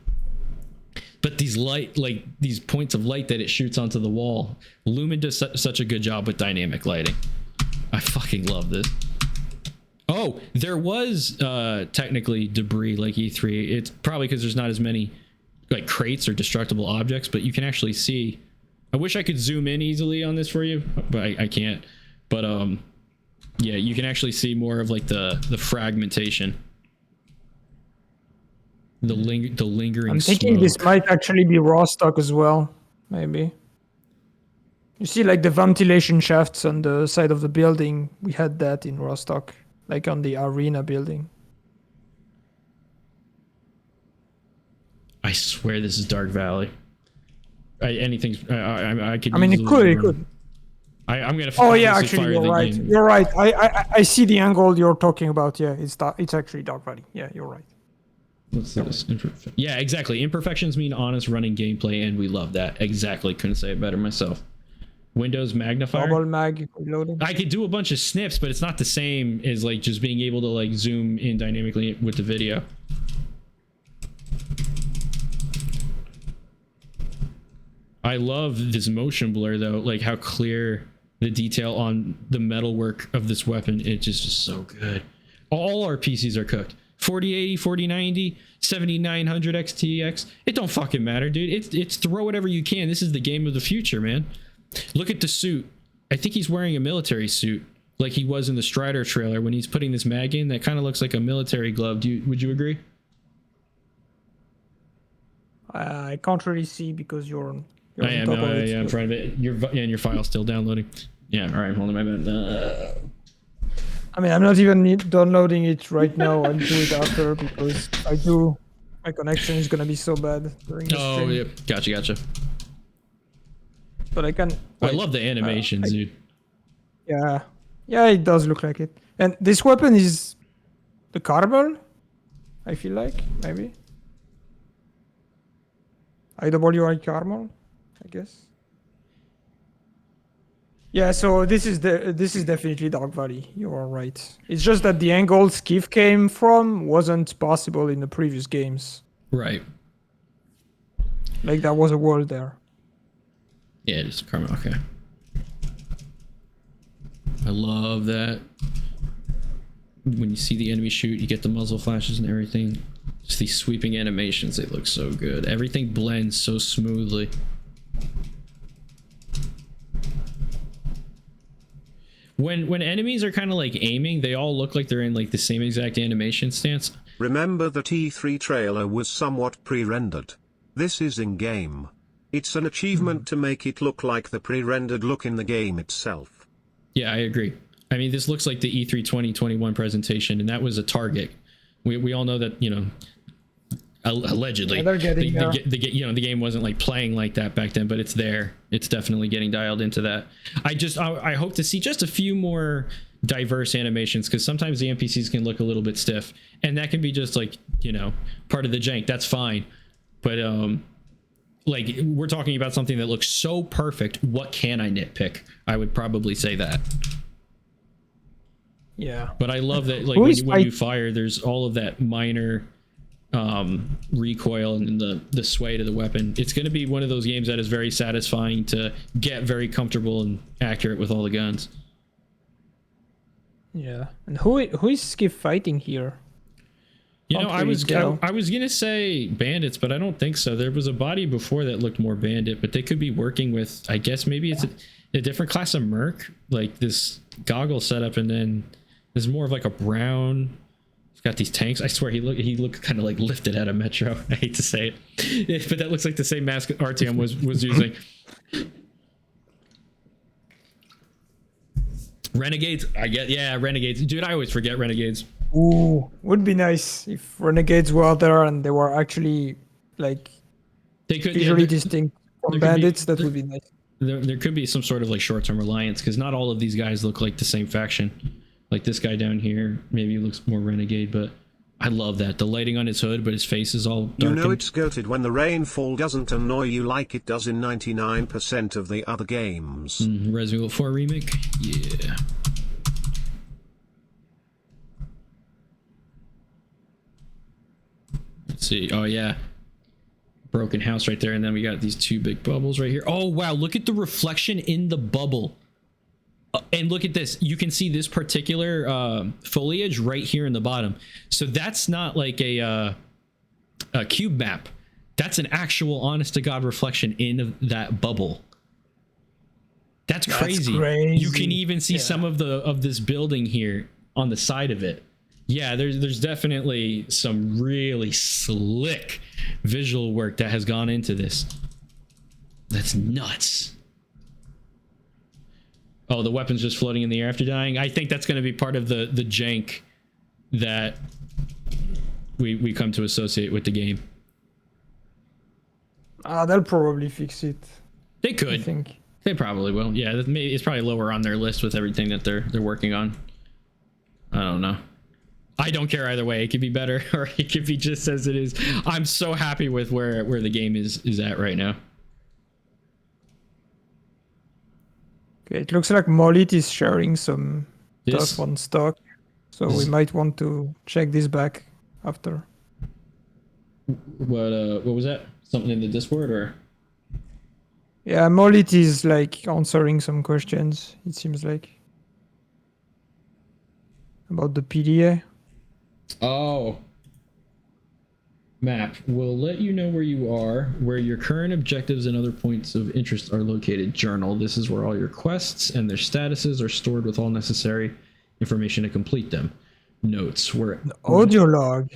But these light, like these points of light that it shoots onto the wall, Lumen does such a good job with dynamic lighting. I fucking love this. Oh, there was technically debris like E3. It's probably because there's not as many like crates or destructible objects, but you can actually see. I wish I could zoom in easily on this for you, but I can't. But yeah, you can actually see more of like the fragmentation. The lingering I'm thinking smoke. this might actually be raw stock as well, maybe. You see like the ventilation shafts on the side of the building. We had that in raw stock, like on the arena building. I swear this is Dark Valley. Anything's I could. I mean, it could. I'm gonna. Oh yeah, actually, you're right. You're right. I see the angle you're talking about. Yeah, it's actually Dark Valley. Yeah, you're right. What's this? Yeah, exactly. Imperfections mean honest running gameplay, and we love that. Exactly. Couldn't say it better myself. Windows magnifier. Double mag reloading. I could do a bunch of snips, but it's not the same as like just being able to like zoom in dynamically with the video. I love this motion blur though, like how clear the detail on the metalwork of this weapon. It just is so good. All our PCs are cooked. 4080, 4090, 7900 XTX. It don't fucking matter, dude. It's throw whatever you can. This is the game of the future, man. Look at the suit. I think he's wearing a military suit like he was in the Strider trailer when he's putting this mag in. That kind of looks like a military glove. Would you agree? I can't really see because you're I am. No, yeah, in front of it. Your file's still downloading. Yeah. All right. Hold on. My bad. I mean, I'm not even downloading it right now. I'll do it after because my connection is gonna be so bad during the stream. Oh yeah. Gotcha. But I can. I love the animations, dude. Yeah, it does look like it. And this weapon is the Carbon. I feel like maybe. IWI Carbon, I guess. Yeah, so this is definitely Dark Valley. You are right. It's just that the angle Skiff came from wasn't possible in the previous games. Right. Like there was a world there. Yeah, it's Karma. Okay. I love that. When you see the enemy shoot, you get the muzzle flashes and everything. Just these sweeping animations, they look so good. Everything blends so smoothly. When enemies are kind of like aiming, they all look like they're in like the same exact animation stance. Remember that E3 trailer was somewhat pre-rendered. This is in-game. It's an achievement to make it look like the pre-rendered look in the game itself. Yeah, I agree. I mean, this looks like the E3 2021 presentation, and that was a target. We all know that, you know, allegedly, the game wasn't like playing like that back then, but it's there. It's definitely getting dialed into that. I hope to see just a few more diverse animations, because sometimes the NPCs can look a little bit stiff, and that can be just like, you know, part of the jank. That's fine, but like we're talking about something that looks so perfect. What can I nitpick? I would probably say that. Yeah. But I love that, like, Who when is you fire, there's all of that minor recoil and the sway to the weapon. It's going to be one of those games that is very satisfying to get very comfortable and accurate with all the guns. Yeah. And who is Skiff fighting here? You know, Can't I really was tell. I was gonna say bandits, but I don't think so. There was a body before that looked more bandit, but they could be working with, I guess maybe it's a different class of merc, like this goggle setup, and then there's more of like a brown. He's got these tanks. I swear he looked kind of like lifted out of Metro. I hate to say it, but that looks like the same mask RTM was using. Renegades, I get, yeah, Renegades, dude. I always forget Renegades. Ooh, would be nice if Renegades were out there and they were actually like They could visually distinct from bandits. That would be nice. There could be some sort of like short-term alliance, because not all of these guys look like the same faction. Like this guy down here maybe looks more renegade, but I love that. The lighting on his hood, but his face is all darkened. You know it's goated when the rainfall doesn't annoy you like it does in 99% of the other games. Resident Evil 4 remake? Yeah. Let's see. Oh yeah. Broken house right there, and then we got these two big bubbles right here. Oh wow, look at the reflection in the bubble. And look at this. You can see this particular foliage right here in the bottom. So that's not like a cube map. That's an actual honest to God reflection in that bubble. That's crazy. You can even see some of this building here on the side of it. Yeah, there's definitely some really slick visual work that has gone into this. That's nuts. Oh, the weapon's just floating in the air after dying. I think that's going to be part of the jank that we come to associate with the game. They'll probably fix it. They could. I think. They probably will. Yeah, it's probably lower on their list with everything that they're working on. I don't know. I don't care either way. It could be better or it could be just as it is. I'm so happy with where the game is at right now. Okay, it looks like Molit is sharing some stuff on stock, so we might want to check this back after. What was that? Something in the Discord or? Yeah, Molit is like answering some questions. It seems like about the PDA. Oh. Map will let you know where you are, where your current objectives and other points of interest are located. Journal. This is where all your quests and their statuses are stored with all necessary information to complete them. Notes. Where audio log.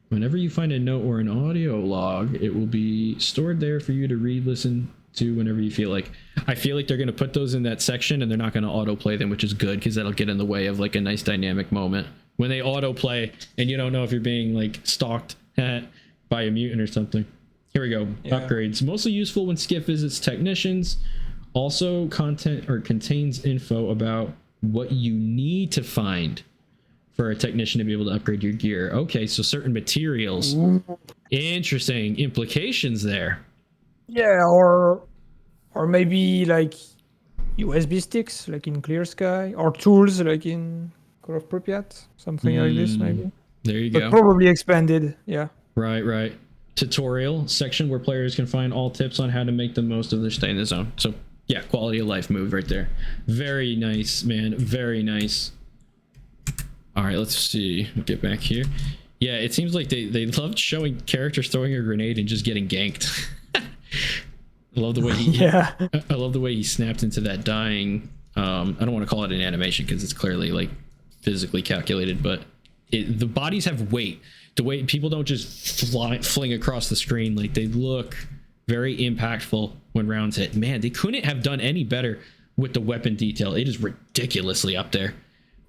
Whenever you find a note or an audio log, it will be stored there for you to read, listen to whenever you feel like. I feel like they're going to put those in that section and they're not going to autoplay them, which is good because that'll get in the way of like a nice dynamic moment. When they autoplay and you don't know if you're being like stalked by a mutant or something. Here we go. Yeah. Upgrades. Mostly useful when Skiff visits technicians. Also content or contains info about what you need to find for a technician to be able to upgrade your gear. Okay, so certain materials. Interesting implications there. Yeah, or maybe like USB sticks like in Clear Sky, or tools like in Call of Pripyat, something like this maybe. There you but go. Probably expanded, yeah. Right. Tutorial section where players can find all tips on how to make the most of their stay in the zone. So yeah, quality of life move right there. Very nice, man. Very nice. All right, let's see. We'll get back here. Yeah, it seems like they loved showing characters throwing a grenade and just getting ganked. I love the way I love the way he snapped into that dying. I don't want to call it an animation because it's clearly like physically calculated, but the bodies have weight. The way people don't just fling across the screen, like they look very impactful when rounds hit. Man, they couldn't have done any better with the weapon detail. It is ridiculously up there.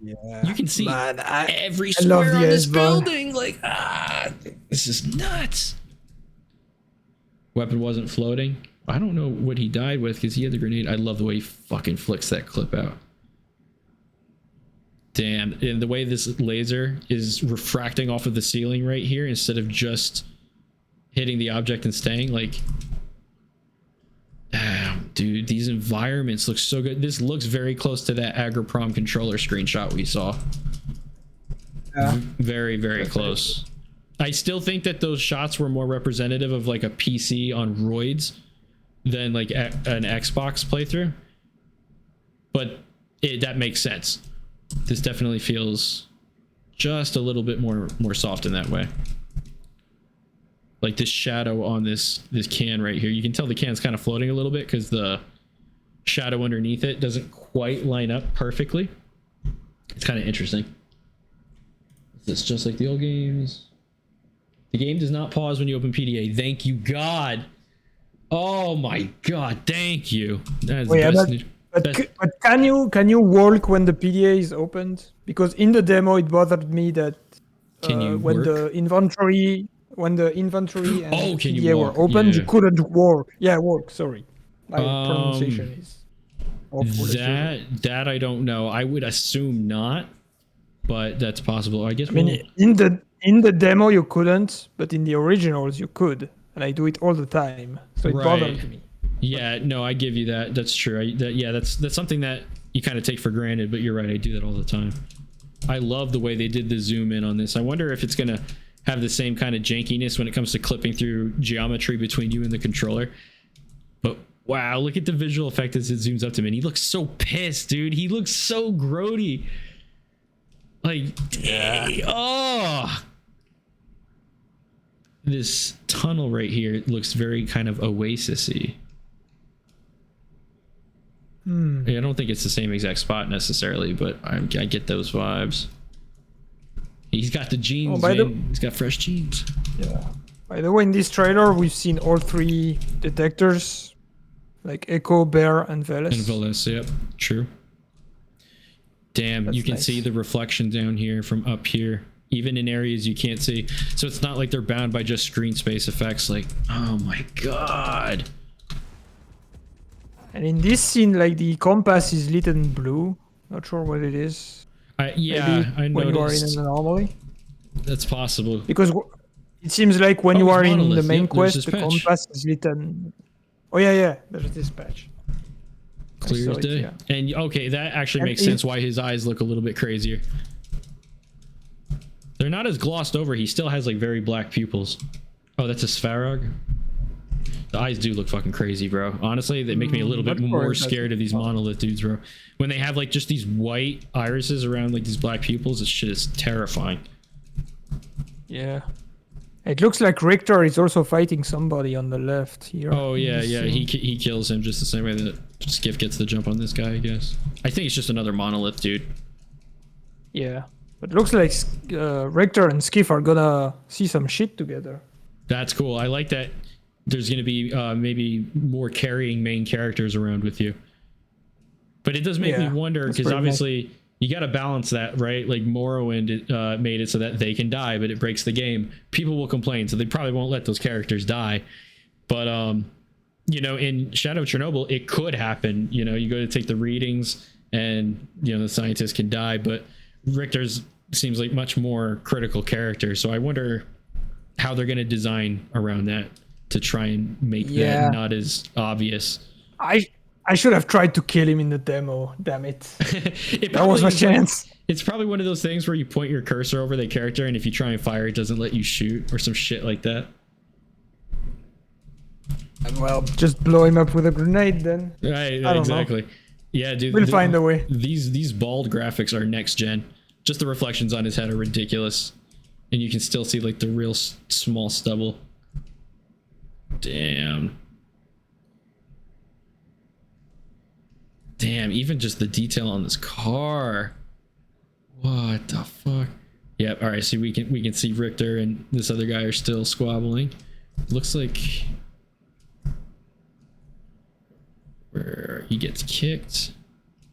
Yeah, you can see every square on this building. Like, this is nuts. Weapon wasn't floating. I don't know what he died with because he had the grenade. I love the way he fucking flicks that clip out. Damn, and the way this laser is refracting off of the ceiling right here instead of just hitting the object and staying, like, damn, dude, these environments look so good. This looks very close to that Agroprom controller screenshot we saw. Very, very close. I still think that those shots were more representative of like a PC on roids than like an Xbox playthrough. But that makes sense. This definitely feels just a little bit more soft in that way. Like this shadow on this can right here. You can tell the can's kind of floating a little bit because the shadow underneath it doesn't quite line up perfectly. It's kind of interesting. It's just like the old games. The game does not pause when you open PDA. Thank you, God. Oh my God, thank you. That is the best. But can you walk when the PDA is opened? Because in the demo it bothered me that when the inventory and PDA were opened, you couldn't walk. Yeah, walk. Sorry, my pronunciation is awful. That I don't know. I would assume not, but that's possible. I guess. I mean, in the demo you couldn't, but in the originals you could, and I do it all the time, so it bothered me. Yeah, no, I give you that. That's true. That's something that you kind of take for granted, but you're right. I do that all the time. I love the way they did the zoom in on this. I wonder if it's gonna have the same kind of jankiness when it comes to clipping through geometry between you and the controller. But wow, look at the visual effect as it zooms up to him, and he looks so pissed, dude. He looks so grody. Like, oh. This tunnel right here looks very kind of oasis-y. I don't think it's the same exact spot necessarily, but I get those vibes. He's got the jeans, man. He's got fresh jeans. Yeah. By the way, in this trailer, we've seen all 3 detectors, like Echo, Bear, and Veles. And Veles, yep, true. Damn, that's you can see the reflection down here from up here, even in areas you can't see. So it's not like they're bound by just screen space effects. Like, oh my God. And in this scene, like the compass is lit in blue. Not sure what it is. Yeah, I noticed. When you are in an anomaly. That's possible. Because it seems like when you are in the main quest, the compass is lit in... Oh yeah, there's this patch. Clear as day. Yeah. And okay, that actually makes sense why his eyes look a little bit crazier. They're not as glossed over. He still has like very black pupils. Oh, that's a Svarog. The eyes do look fucking crazy, bro. Honestly, they make me a little bit more scared of these monolith dudes, bro. When they have like just these white irises around like these black pupils, this shit is terrifying. Yeah. It looks like Richter is also fighting somebody on the left here. Oh yeah, he kills him just the same way that Skiff gets the jump on this guy, I guess. I think it's just another monolith dude. Yeah, but it looks like Richter and Skiff are gonna see some shit together. That's cool. I like that. There's gonna be maybe more carrying main characters around with you. But it does make me wonder, because obviously you got to balance that, right? Like Morrowind made it so that they can die, but it breaks the game. People will complain, so they probably won't let those characters die. But you know, in Shadow of Chernobyl, it could happen. You know, you go to take the readings, and you know the scientist can die. But Richter's seems like much more critical character, so I wonder how they're going to design around that to try and make that not as obvious. I should have tried to kill him in the demo. Damn it. That was my chance. It's probably one of those things where you point your cursor over the character, and if you try and fire, it doesn't let you shoot, or some shit like that. Well, just blow him up with a grenade then. Right, exactly. Yeah, dude. We'll find a way. These bald graphics are next gen. Just the reflections on his head are ridiculous. And you can still see like the real small stubble. Damn. Damn, even just the detail on this car. What the fuck? Yep, alright, so we can see Richter and this other guy are still squabbling. Looks like where he gets kicked.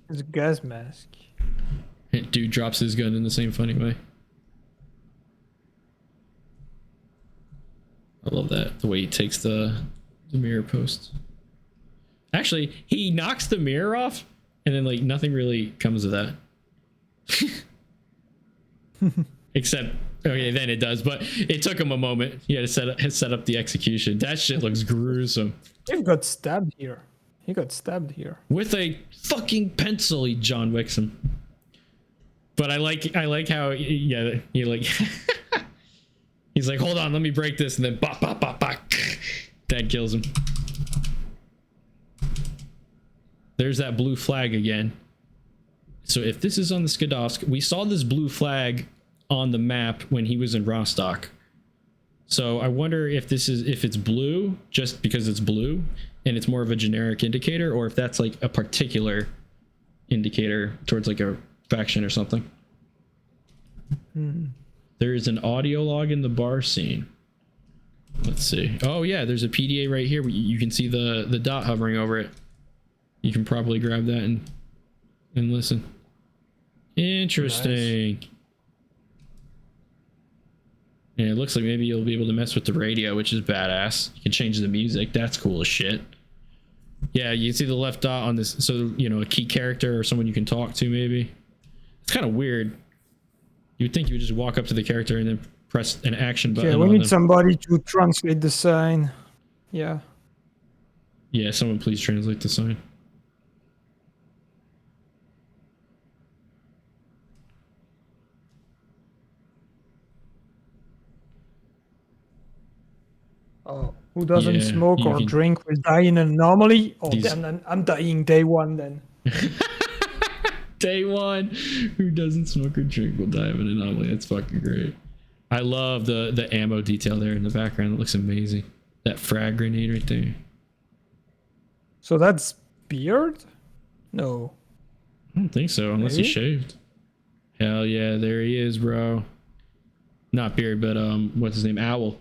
There's a gas mask. Dude drops his gun in the same funny way. I love that, the way he takes the mirror post. Actually, he knocks the mirror off, and then like nothing really comes of that. Except, okay, then it does, but it took him a moment. He had to set up the execution. That shit looks gruesome. He got stabbed here. He got stabbed here. With a fucking pencil, he John Wicks him. But I like how yeah, he like he's like, hold on, let me break this, and then bop bop bop bop. That kills him. There's that blue flag again. So if this is on the Skadovsk, we saw this blue flag on the map when he was in Rostock. So I wonder if it's blue just because it's blue and it's more of a generic indicator, or if that's like a particular indicator towards like a faction or something. There is an audio log in the bar scene. Let's see. Oh yeah, there's a PDA right here. You can see the dot hovering over it. You can probably grab that and listen. Interesting. Nice. Yeah, it looks like maybe you'll be able to mess with the radio, which is badass. You can change the music. That's cool as shit. Yeah, you see the left dot on this, so you know, a key character or someone you can talk to maybe. It's kind of weird. You'd think you would just walk up to the character and then press an action button. Yeah, we need somebody to translate the sign. Yeah. Yeah, someone please translate the sign. Oh, who doesn't smoke or drink will die in an anomaly? Oh, then I'm dying day one then. Day one. Who doesn't smoke or drink will die of an anomaly. That's fucking great. I love the ammo detail there in the background. It looks amazing. That frag grenade right there. So that's Beard? No. I don't think so, unless he's shaved. Hell yeah, there he is, bro. Not Beard, but what's his name? Owl.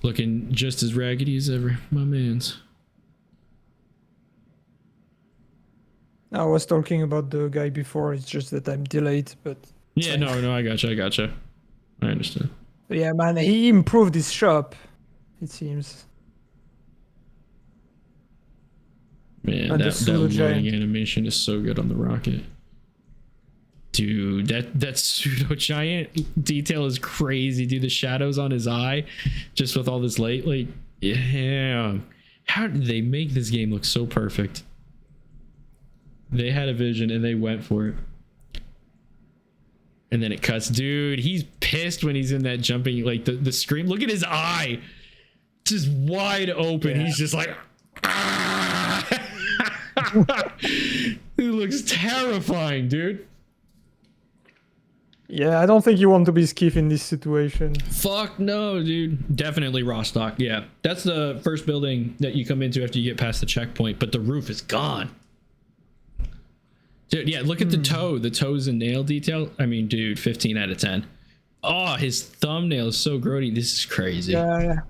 Looking just as raggedy as ever, my man's. I was talking about the guy before. It's just that I'm delayed, but yeah, no, I gotcha. I understand. But yeah, man, he improved his shop. It seems. Man, and that loading animation is so good on the rocket. Dude, that pseudo giant detail is crazy, dude. The shadows on his eye, just with all this light, like, yeah. How did they make this game look so perfect? They had a vision and they went for it. And then it cuts. Dude, he's pissed when he's in that jumping, like the scream. Look at his eye, just wide open. Yeah. He's just like, ah! It looks terrifying, dude. Yeah, I don't think you want to be Skiff in this situation. Fuck no, dude. Definitely Rostock. Yeah, that's the first building that you come into after you get past the checkpoint, but the roof is gone. Dude, yeah, look at the toe. The toes and nail detail. I mean, dude, 15 out of 10. Oh, his thumbnail is so grody. This is crazy. Yeah.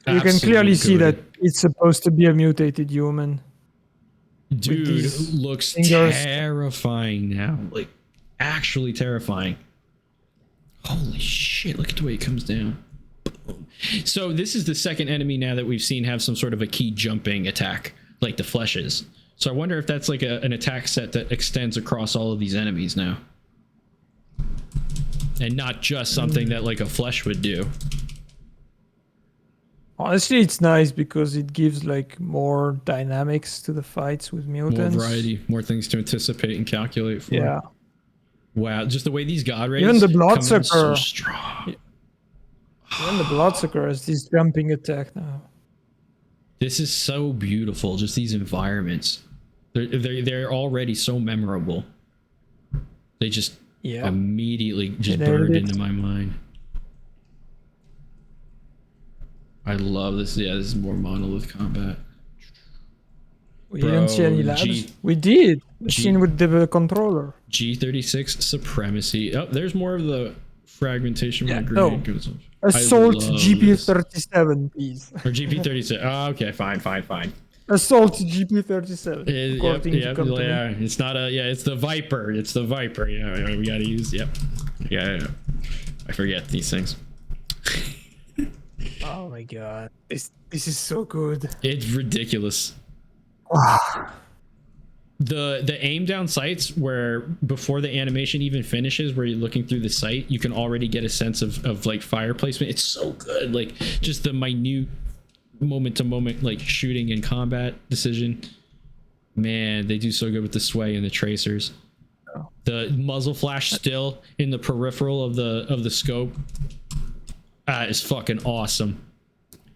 You can clearly see that it's supposed to be a mutated human. Dude, looks terrifying now. Like, actually terrifying. Holy shit, look at the way it comes down. Boom. So this is the second enemy now that we've seen have some sort of a key jumping attack, like the fleshes. So I wonder if that's like an attack set that extends across all of these enemies now. And not just something that like a flesh would do. Honestly, it's nice because it gives like more dynamics to the fights with mutants. More variety, more things to anticipate and calculate for. Yeah. Wow, just the way these god rays even the Bloodsucker so strong. Even the Bloodsucker has this jumping attack now. This is so beautiful. Just these environments, they're already so memorable. They just immediately just burned into my mind. I love this. Yeah, this is more monolith combat. We didn't see any labs. We did. The scene with the controller. G36 supremacy. Oh, there's more of the fragmentation when the grenade goes off. Assault GP37, please. Or GP37. Oh, okay, fine. Assault GP37. Yeah, it's not a. Yeah, it's the Viper. It's the Viper. Yeah, we gotta use. Yep. Yeah. I forget these things. Oh my god, this is so good. It's ridiculous. Wow. The aim down sights where before the animation even finishes, where you're looking through the sight, you can already get a sense of like fire placement. It's so good. Like just the minute moment to moment like shooting and combat decision. Man, they do so good with the sway and the tracers. The muzzle flash still in the peripheral of the scope is fucking awesome.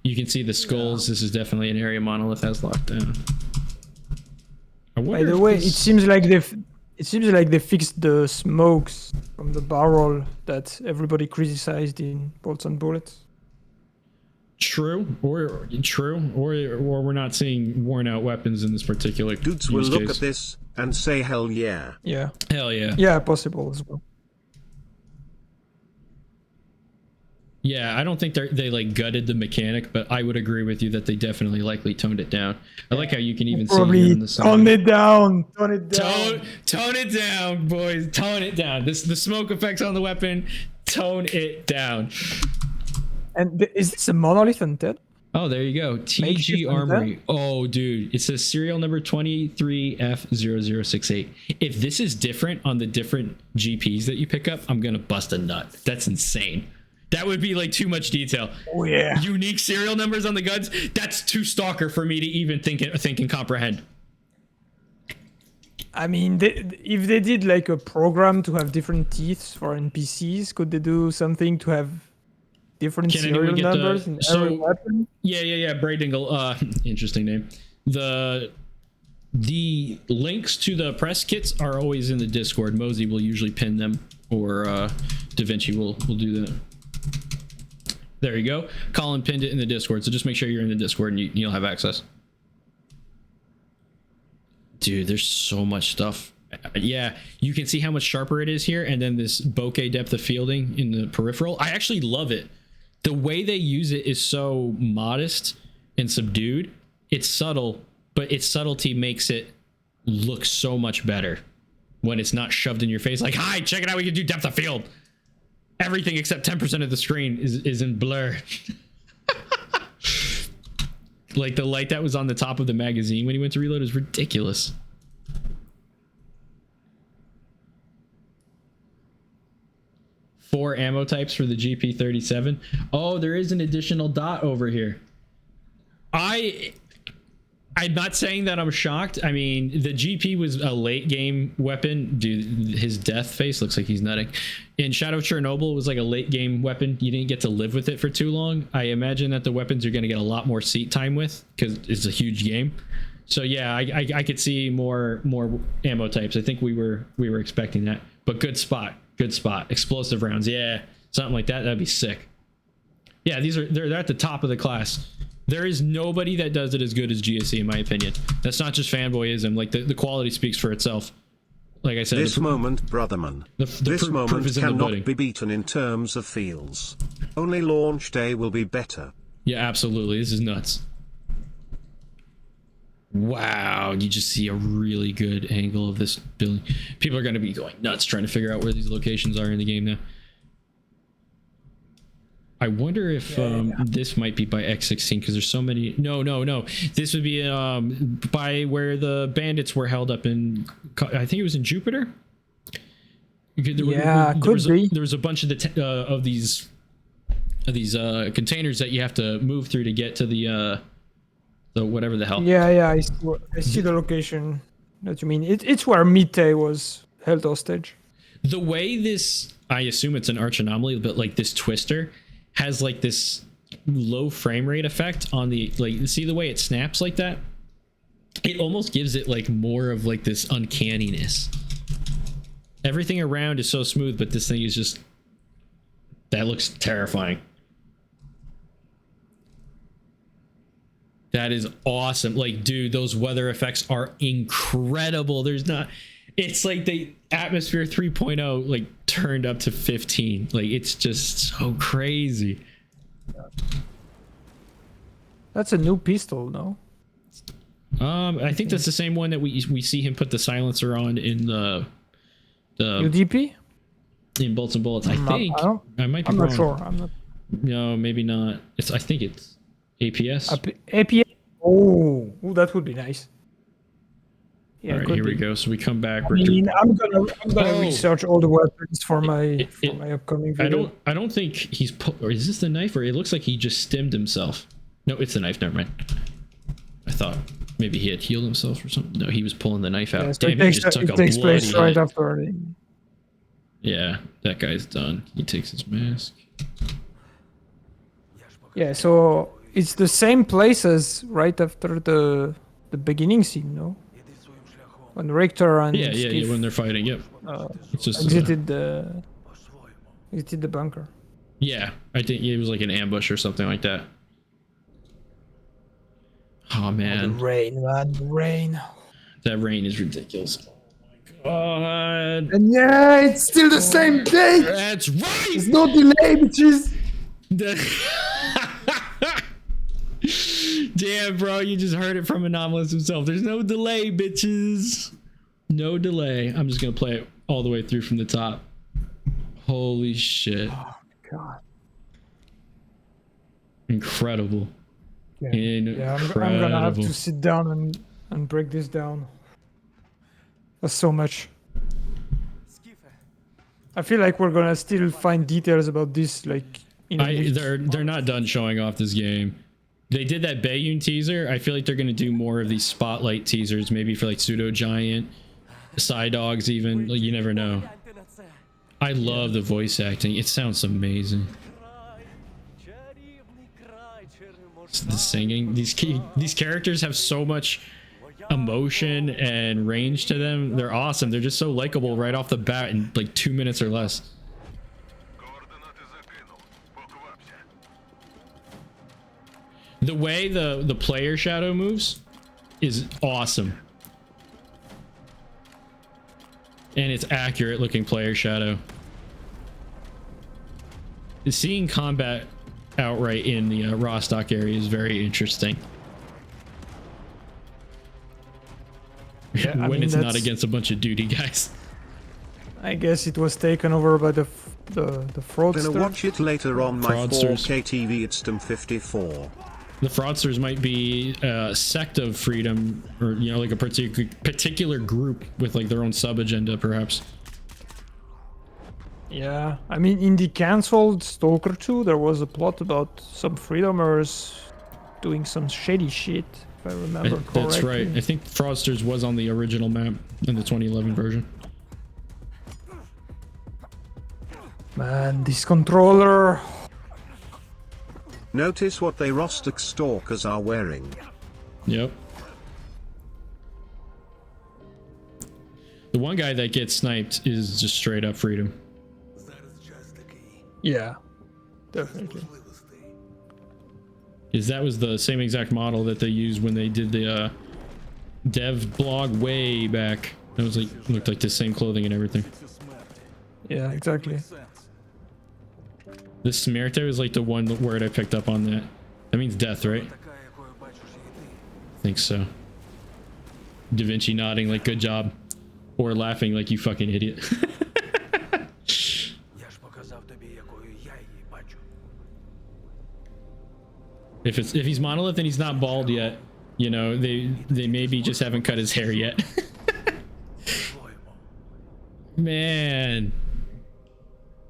You can see the skulls. This is definitely an area Monolith has locked down. By the way, it seems like they fixed the smokes from the barrel that everybody criticized in Bolts and Bullets. True, or we're not seeing worn out weapons in this particular Dudes will look at this and say hell yeah. Yeah. Hell yeah. Yeah, possible as well. Yeah, I don't think they like gutted the mechanic, but I would agree with you that they definitely likely toned it down. I like how you can even see here in the side. Tone it down. Tone it down, boys. Tone it down. The smoke effects on the weapon. Tone it down. And is this a Monolith undead? Oh, there you go. TG Armory. Oh, dude. It says serial number 23F0068. If this is different on the different GPs that you pick up, I'm going to bust a nut. That's insane. That would be like too much detail. Oh, yeah. Unique serial numbers on the guns. That's too Stalker for me to even think and comprehend. I mean, if they did like a program to have different teeth for NPCs, could they do something to have different serial numbers in every weapon? Yeah. Braydingle. Interesting name. The links to the press kits are always in the Discord. Mosey will usually pin them, or Da Vinci will do that. There you go. Colin pinned it in the Discord, so just make sure you're in the Discord and you'll have access. Dude, there's so much stuff. Yeah, you can see how much sharper it is here, and then this bokeh depth of fielding in the peripheral. I actually love it. The way they use it is so modest and subdued. It's subtle, but its subtlety makes it look so much better when it's not shoved in your face like, hi, check it out, we can do depth of field. Everything except 10% of the screen is in blur. Like the light that was on the top of the magazine when he went to reload is ridiculous. Four ammo types for the GP37. Oh, there is an additional dot over here. I'm not saying that I'm shocked. I mean, the GP was a late game weapon. Dude, his death face looks like he's nutting. In Shadow of Chernobyl, it was like a late game weapon. You didn't get to live with it for too long. I imagine that the weapons you're going to get a lot more seat time with because it's a huge game. So yeah, I could see more ammo types. I think we were expecting that. But good spot. Explosive rounds. Yeah, something like that. That'd be sick. Yeah, they're at the top of the class. There is nobody that does it as good as GSC, in my opinion. That's not just fanboyism. Like the quality speaks for itself. Like I said, this moment, brotherman. This moment cannot be beaten in terms of feels. Only launch day will be better. Yeah, absolutely. This is nuts. Wow, you just see a really good angle of this building. People are going to be going nuts trying to figure out where these locations are in the game now. I wonder if this might be by X16 because there's so many. No. This would be by where the bandits were held up in. I think it was in Jupiter. Could be. There was a bunch of these containers that you have to move through to get to the whatever the hell. Yeah. I see the location that you mean. It's where Mitte was held hostage. The way this, I assume it's an arch anomaly, but like this twister has like this low frame rate effect on the, like, see the way it snaps like that? It almost gives it like more of like this uncanniness. Everything around is so smooth, but this thing is just, that looks terrifying. That is awesome. Like, dude, those weather effects are incredible. There's not, it's like the atmosphere 3.0 like turned up to 15. Like, it's just so crazy. That's a new pistol, no? I think that's the same one that we see him put the silencer on in the UDP in Bolts and Bullets. I think I might be I'm wrong. not sure. I'm not. No, maybe not. I think it's APS. APS. Oh, that would be nice. Yeah, all right, here we go. So we come back. I'm gonna research all the weapons for my upcoming video. I don't think he's or is this the knife, or it looks like he just stemmed himself. No, it's the knife. Never mind. I thought Maybe he had healed himself or something. No, he was pulling the knife out. Yeah, so Damn, it he takes, just took it a takes bloody place right hit. after the... Yeah, that guy's done. He takes his mask. Yeah, so it's the same place as right after the beginning scene, no? When Richter and Yeah, Steve when they're fighting. Yep. It's just exited the bunker. yeah, I think it was like an ambush or something like that. Oh man, The rain, man, the rain. that rain is ridiculous. Oh my god. And yeah, it's still the same thing. That's right. There's no delay, bitches. Damn, bro, you just heard it from Anomalous himself. There's no delay, bitches. No delay. I'm just gonna play it all the way through from the top. Holy shit. Oh god. Incredible. Yeah, Incredible. I'm gonna have to sit down and break this down. That's so much. I feel like we're gonna still find details about this, like in a week. They're not done showing off this game. They did that Bayun teaser. I feel like they're gonna do more of these spotlight teasers, maybe for like Pseudo Giant, Psy Dogs even. Like, you never know. I love the voice acting. It sounds amazing. The singing. These characters have so much emotion and range to them. They're awesome. They're just so likable right off the bat in like 2 minutes or less. The way the player shadow moves is awesome. And it's accurate looking player shadow. Seeing combat outright in the Rostock area is very interesting. Yeah, when it's not against a bunch of duty guys. I guess it was taken over by the fraudsters. Gonna watch it later on my Fraudsters. 4K TV. It's STAM54. The fraudsters might be a sect of freedom, or you know, like a particular group with like their own sub agenda, perhaps. Yeah, I mean, in the cancelled Stalker 2, there was a plot about some freedomers doing some shady shit, if I remember correctly. That's right. I think fraudsters was on the original map in the 2011 version. Man, this controller. Notice what they Rostock stalkers are wearing. Yep. The one guy that gets sniped is just straight up freedom. Yeah, definitely. Because that was the same exact model that they used when they did the dev blog way back. It was like, looked like the same clothing and everything. Yeah, exactly. The Smerte was like the one word I picked up on that. That means death, right? I think so. Da Vinci nodding like good job. Or laughing like you fucking idiot. If he's monolith and he's not bald yet, you know, they maybe just haven't cut his hair yet. Man.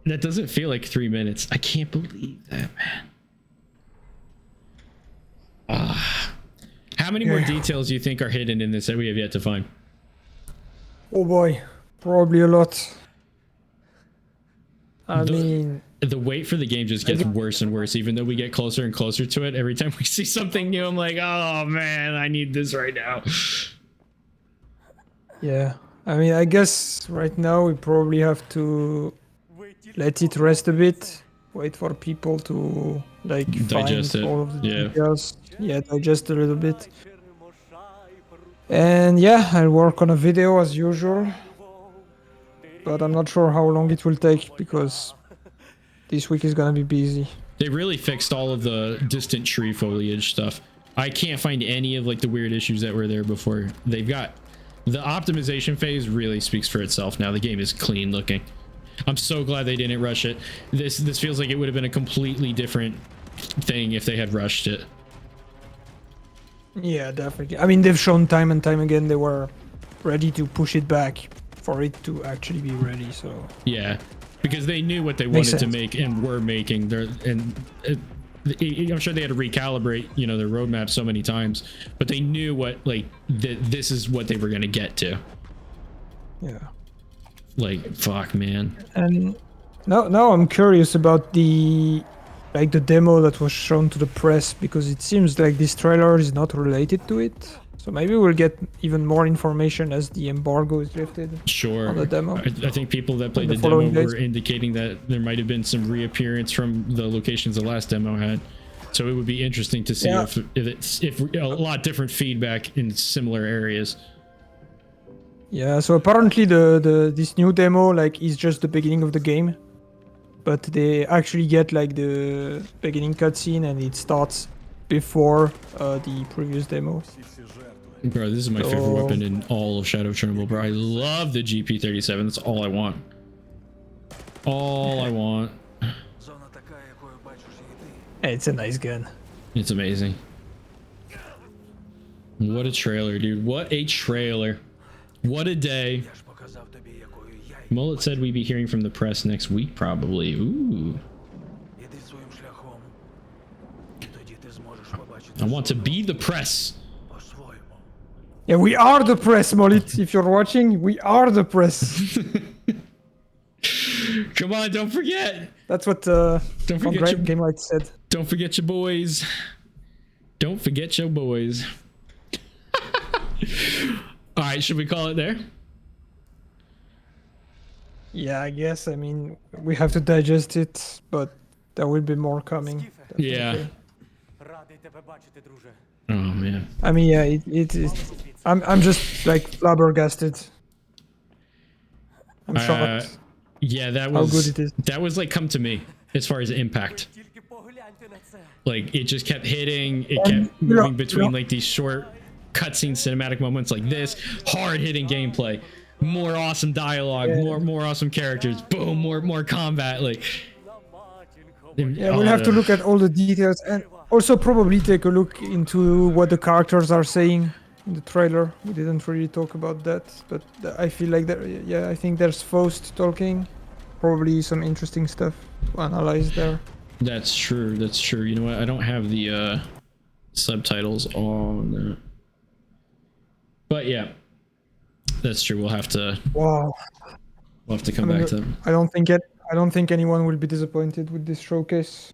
That doesn't feel like 3 minutes. I can't believe that, man. How many more details do you think are hidden in this that we have yet to find? Oh boy, probably a lot. I mean, the wait for the game just gets worse and worse, even though we get closer and closer to it. Every time we see something new, I'm like, oh man, I need this right now. Yeah, I mean, I guess right now we probably have to let it rest a bit, wait for people to like digest find it. all of the Yeah. details. Yeah, digest a little bit. And yeah, I'll work on a video as usual, but I'm not sure how long it will take because this week is gonna be busy. They really fixed all of the distant tree foliage stuff. I can't find any of like the weird issues that were there before. They've got the optimization phase really speaks for itself now. The game is clean looking. I'm so glad they didn't rush it. This feels like it would have been a completely different thing if they had rushed it. Yeah, definitely. I mean, they've shown time and time again they were ready to push it back for it to actually be ready. So yeah, because they knew what they Makes wanted to sense. make and were making. I'm sure they had to recalibrate, you know, their roadmap so many times, but they knew what, like, this is what they were going to get to. Yeah. Like, fuck, man. And now I'm curious about the demo that was shown to the press, because it seems like this trailer is not related to it. So maybe we'll get even more information as the embargo is lifted. Sure. On the demo. I think people that played the demo following days. were indicating that there might have been some reappearance from the locations the last demo had. So it would be interesting to see if a lot different feedback in similar areas. Yeah, so apparently this new demo like is just the beginning of the game, but they actually get like the beginning cutscene and it starts before the previous demo. Bro, this is my favorite weapon in all of Shadow of Chernobyl, bro. I love the GP37. That's all I want. All I want. Hey, it's a nice gun. It's amazing. What a trailer, dude. What a trailer. What a day. Mullet said we'd be hearing from the press next week, probably. Ooh. I want to be the press. Yeah, we are the press, Mullet. If you're watching, we are the press. Come on, don't forget. That's what don't forget Game Light said. Don't forget your boys. Don't forget your boys. All right, should we call it there? Yeah, I guess. I mean, we have to digest it, but there will be more coming. Definitely. Yeah. Радий тебе бачити, друже. Oh man. I mean, yeah, I'm just like flabbergasted. I'm shocked. Yeah, that how was good it is. That was like come to me as far as impact. Тільки погляньте на це. Like it just kept hitting. It kept moving between like these short cutscene cinematic moments like this, hard hitting gameplay, more awesome dialogue, more awesome characters, boom, more combat. Like yeah, we'll have to look at all the details and also probably take a look into what the characters are saying in the trailer. We didn't really talk about that, but I feel like that. Yeah, I think there's Faust talking, probably some interesting stuff to analyze there. That's true. That's true. You know what? I don't have the subtitles on. But yeah, that's true. We'll have to. Wow. We'll have to come back to them. I don't think anyone will be disappointed with this showcase.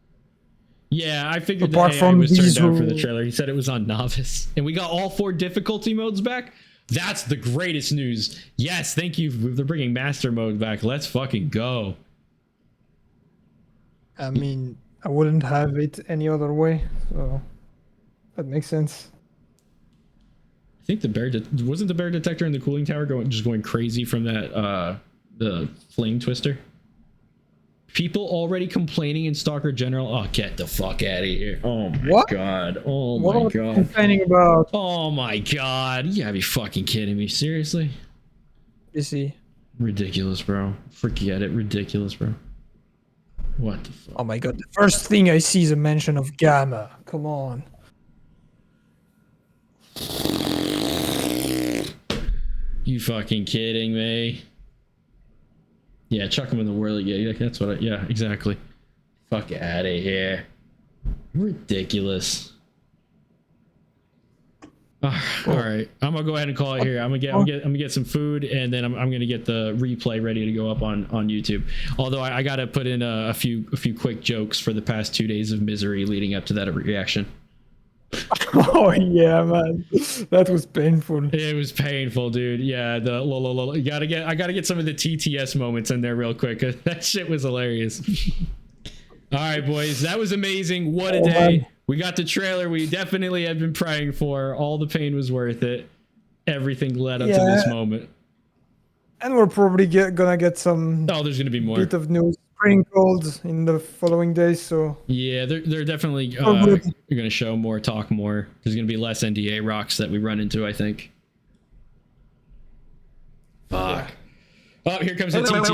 Yeah, I figured Apart the AI from was turned these down for the trailer. He said it was on novice, and we got all 4 difficulty modes back. That's the greatest news. Yes, thank you. They're bringing master mode back. Let's fucking go. I mean, I wouldn't have it any other way, so that makes sense. I think the bear wasn't the bear detector in the cooling tower going crazy from that the flame twister. People already complaining in Stalker General. Oh, get the fuck out of here! Oh my god! Oh what my are god! you complaining about? Oh my god! You gotta be fucking kidding me! Seriously? You see? Ridiculous, bro. Forget it. Ridiculous, bro. What the fuck? Oh my god! The first thing I see is a mention of Gamma. Come on. You fucking kidding me? Yeah, chuck him in the whirly. Yeah, that's what yeah, exactly. Fuck out of here. Ridiculous. All right, I'm gonna go ahead and call it here. I'm gonna get some food, and then I'm gonna get the replay ready to go up on YouTube. Although I gotta put in a few quick jokes for the past 2 days of misery leading up to that reaction. Oh yeah, man, that was painful. It was painful, dude. Yeah, the I gotta get some of the TTS moments in there real quick. That shit was hilarious. All right, boys, that was amazing. What a day. Man. We got the trailer we definitely had been praying for. All the pain was worth it. Everything led up to this moment. And we're probably gonna get some. Oh, there's gonna be more. Bit of news sprinkled in the following days. So yeah, they're definitely going to show more, talk more. There's going to be less NDA rocks that we run into, I think. Fuck. Oh, here comes the TTS.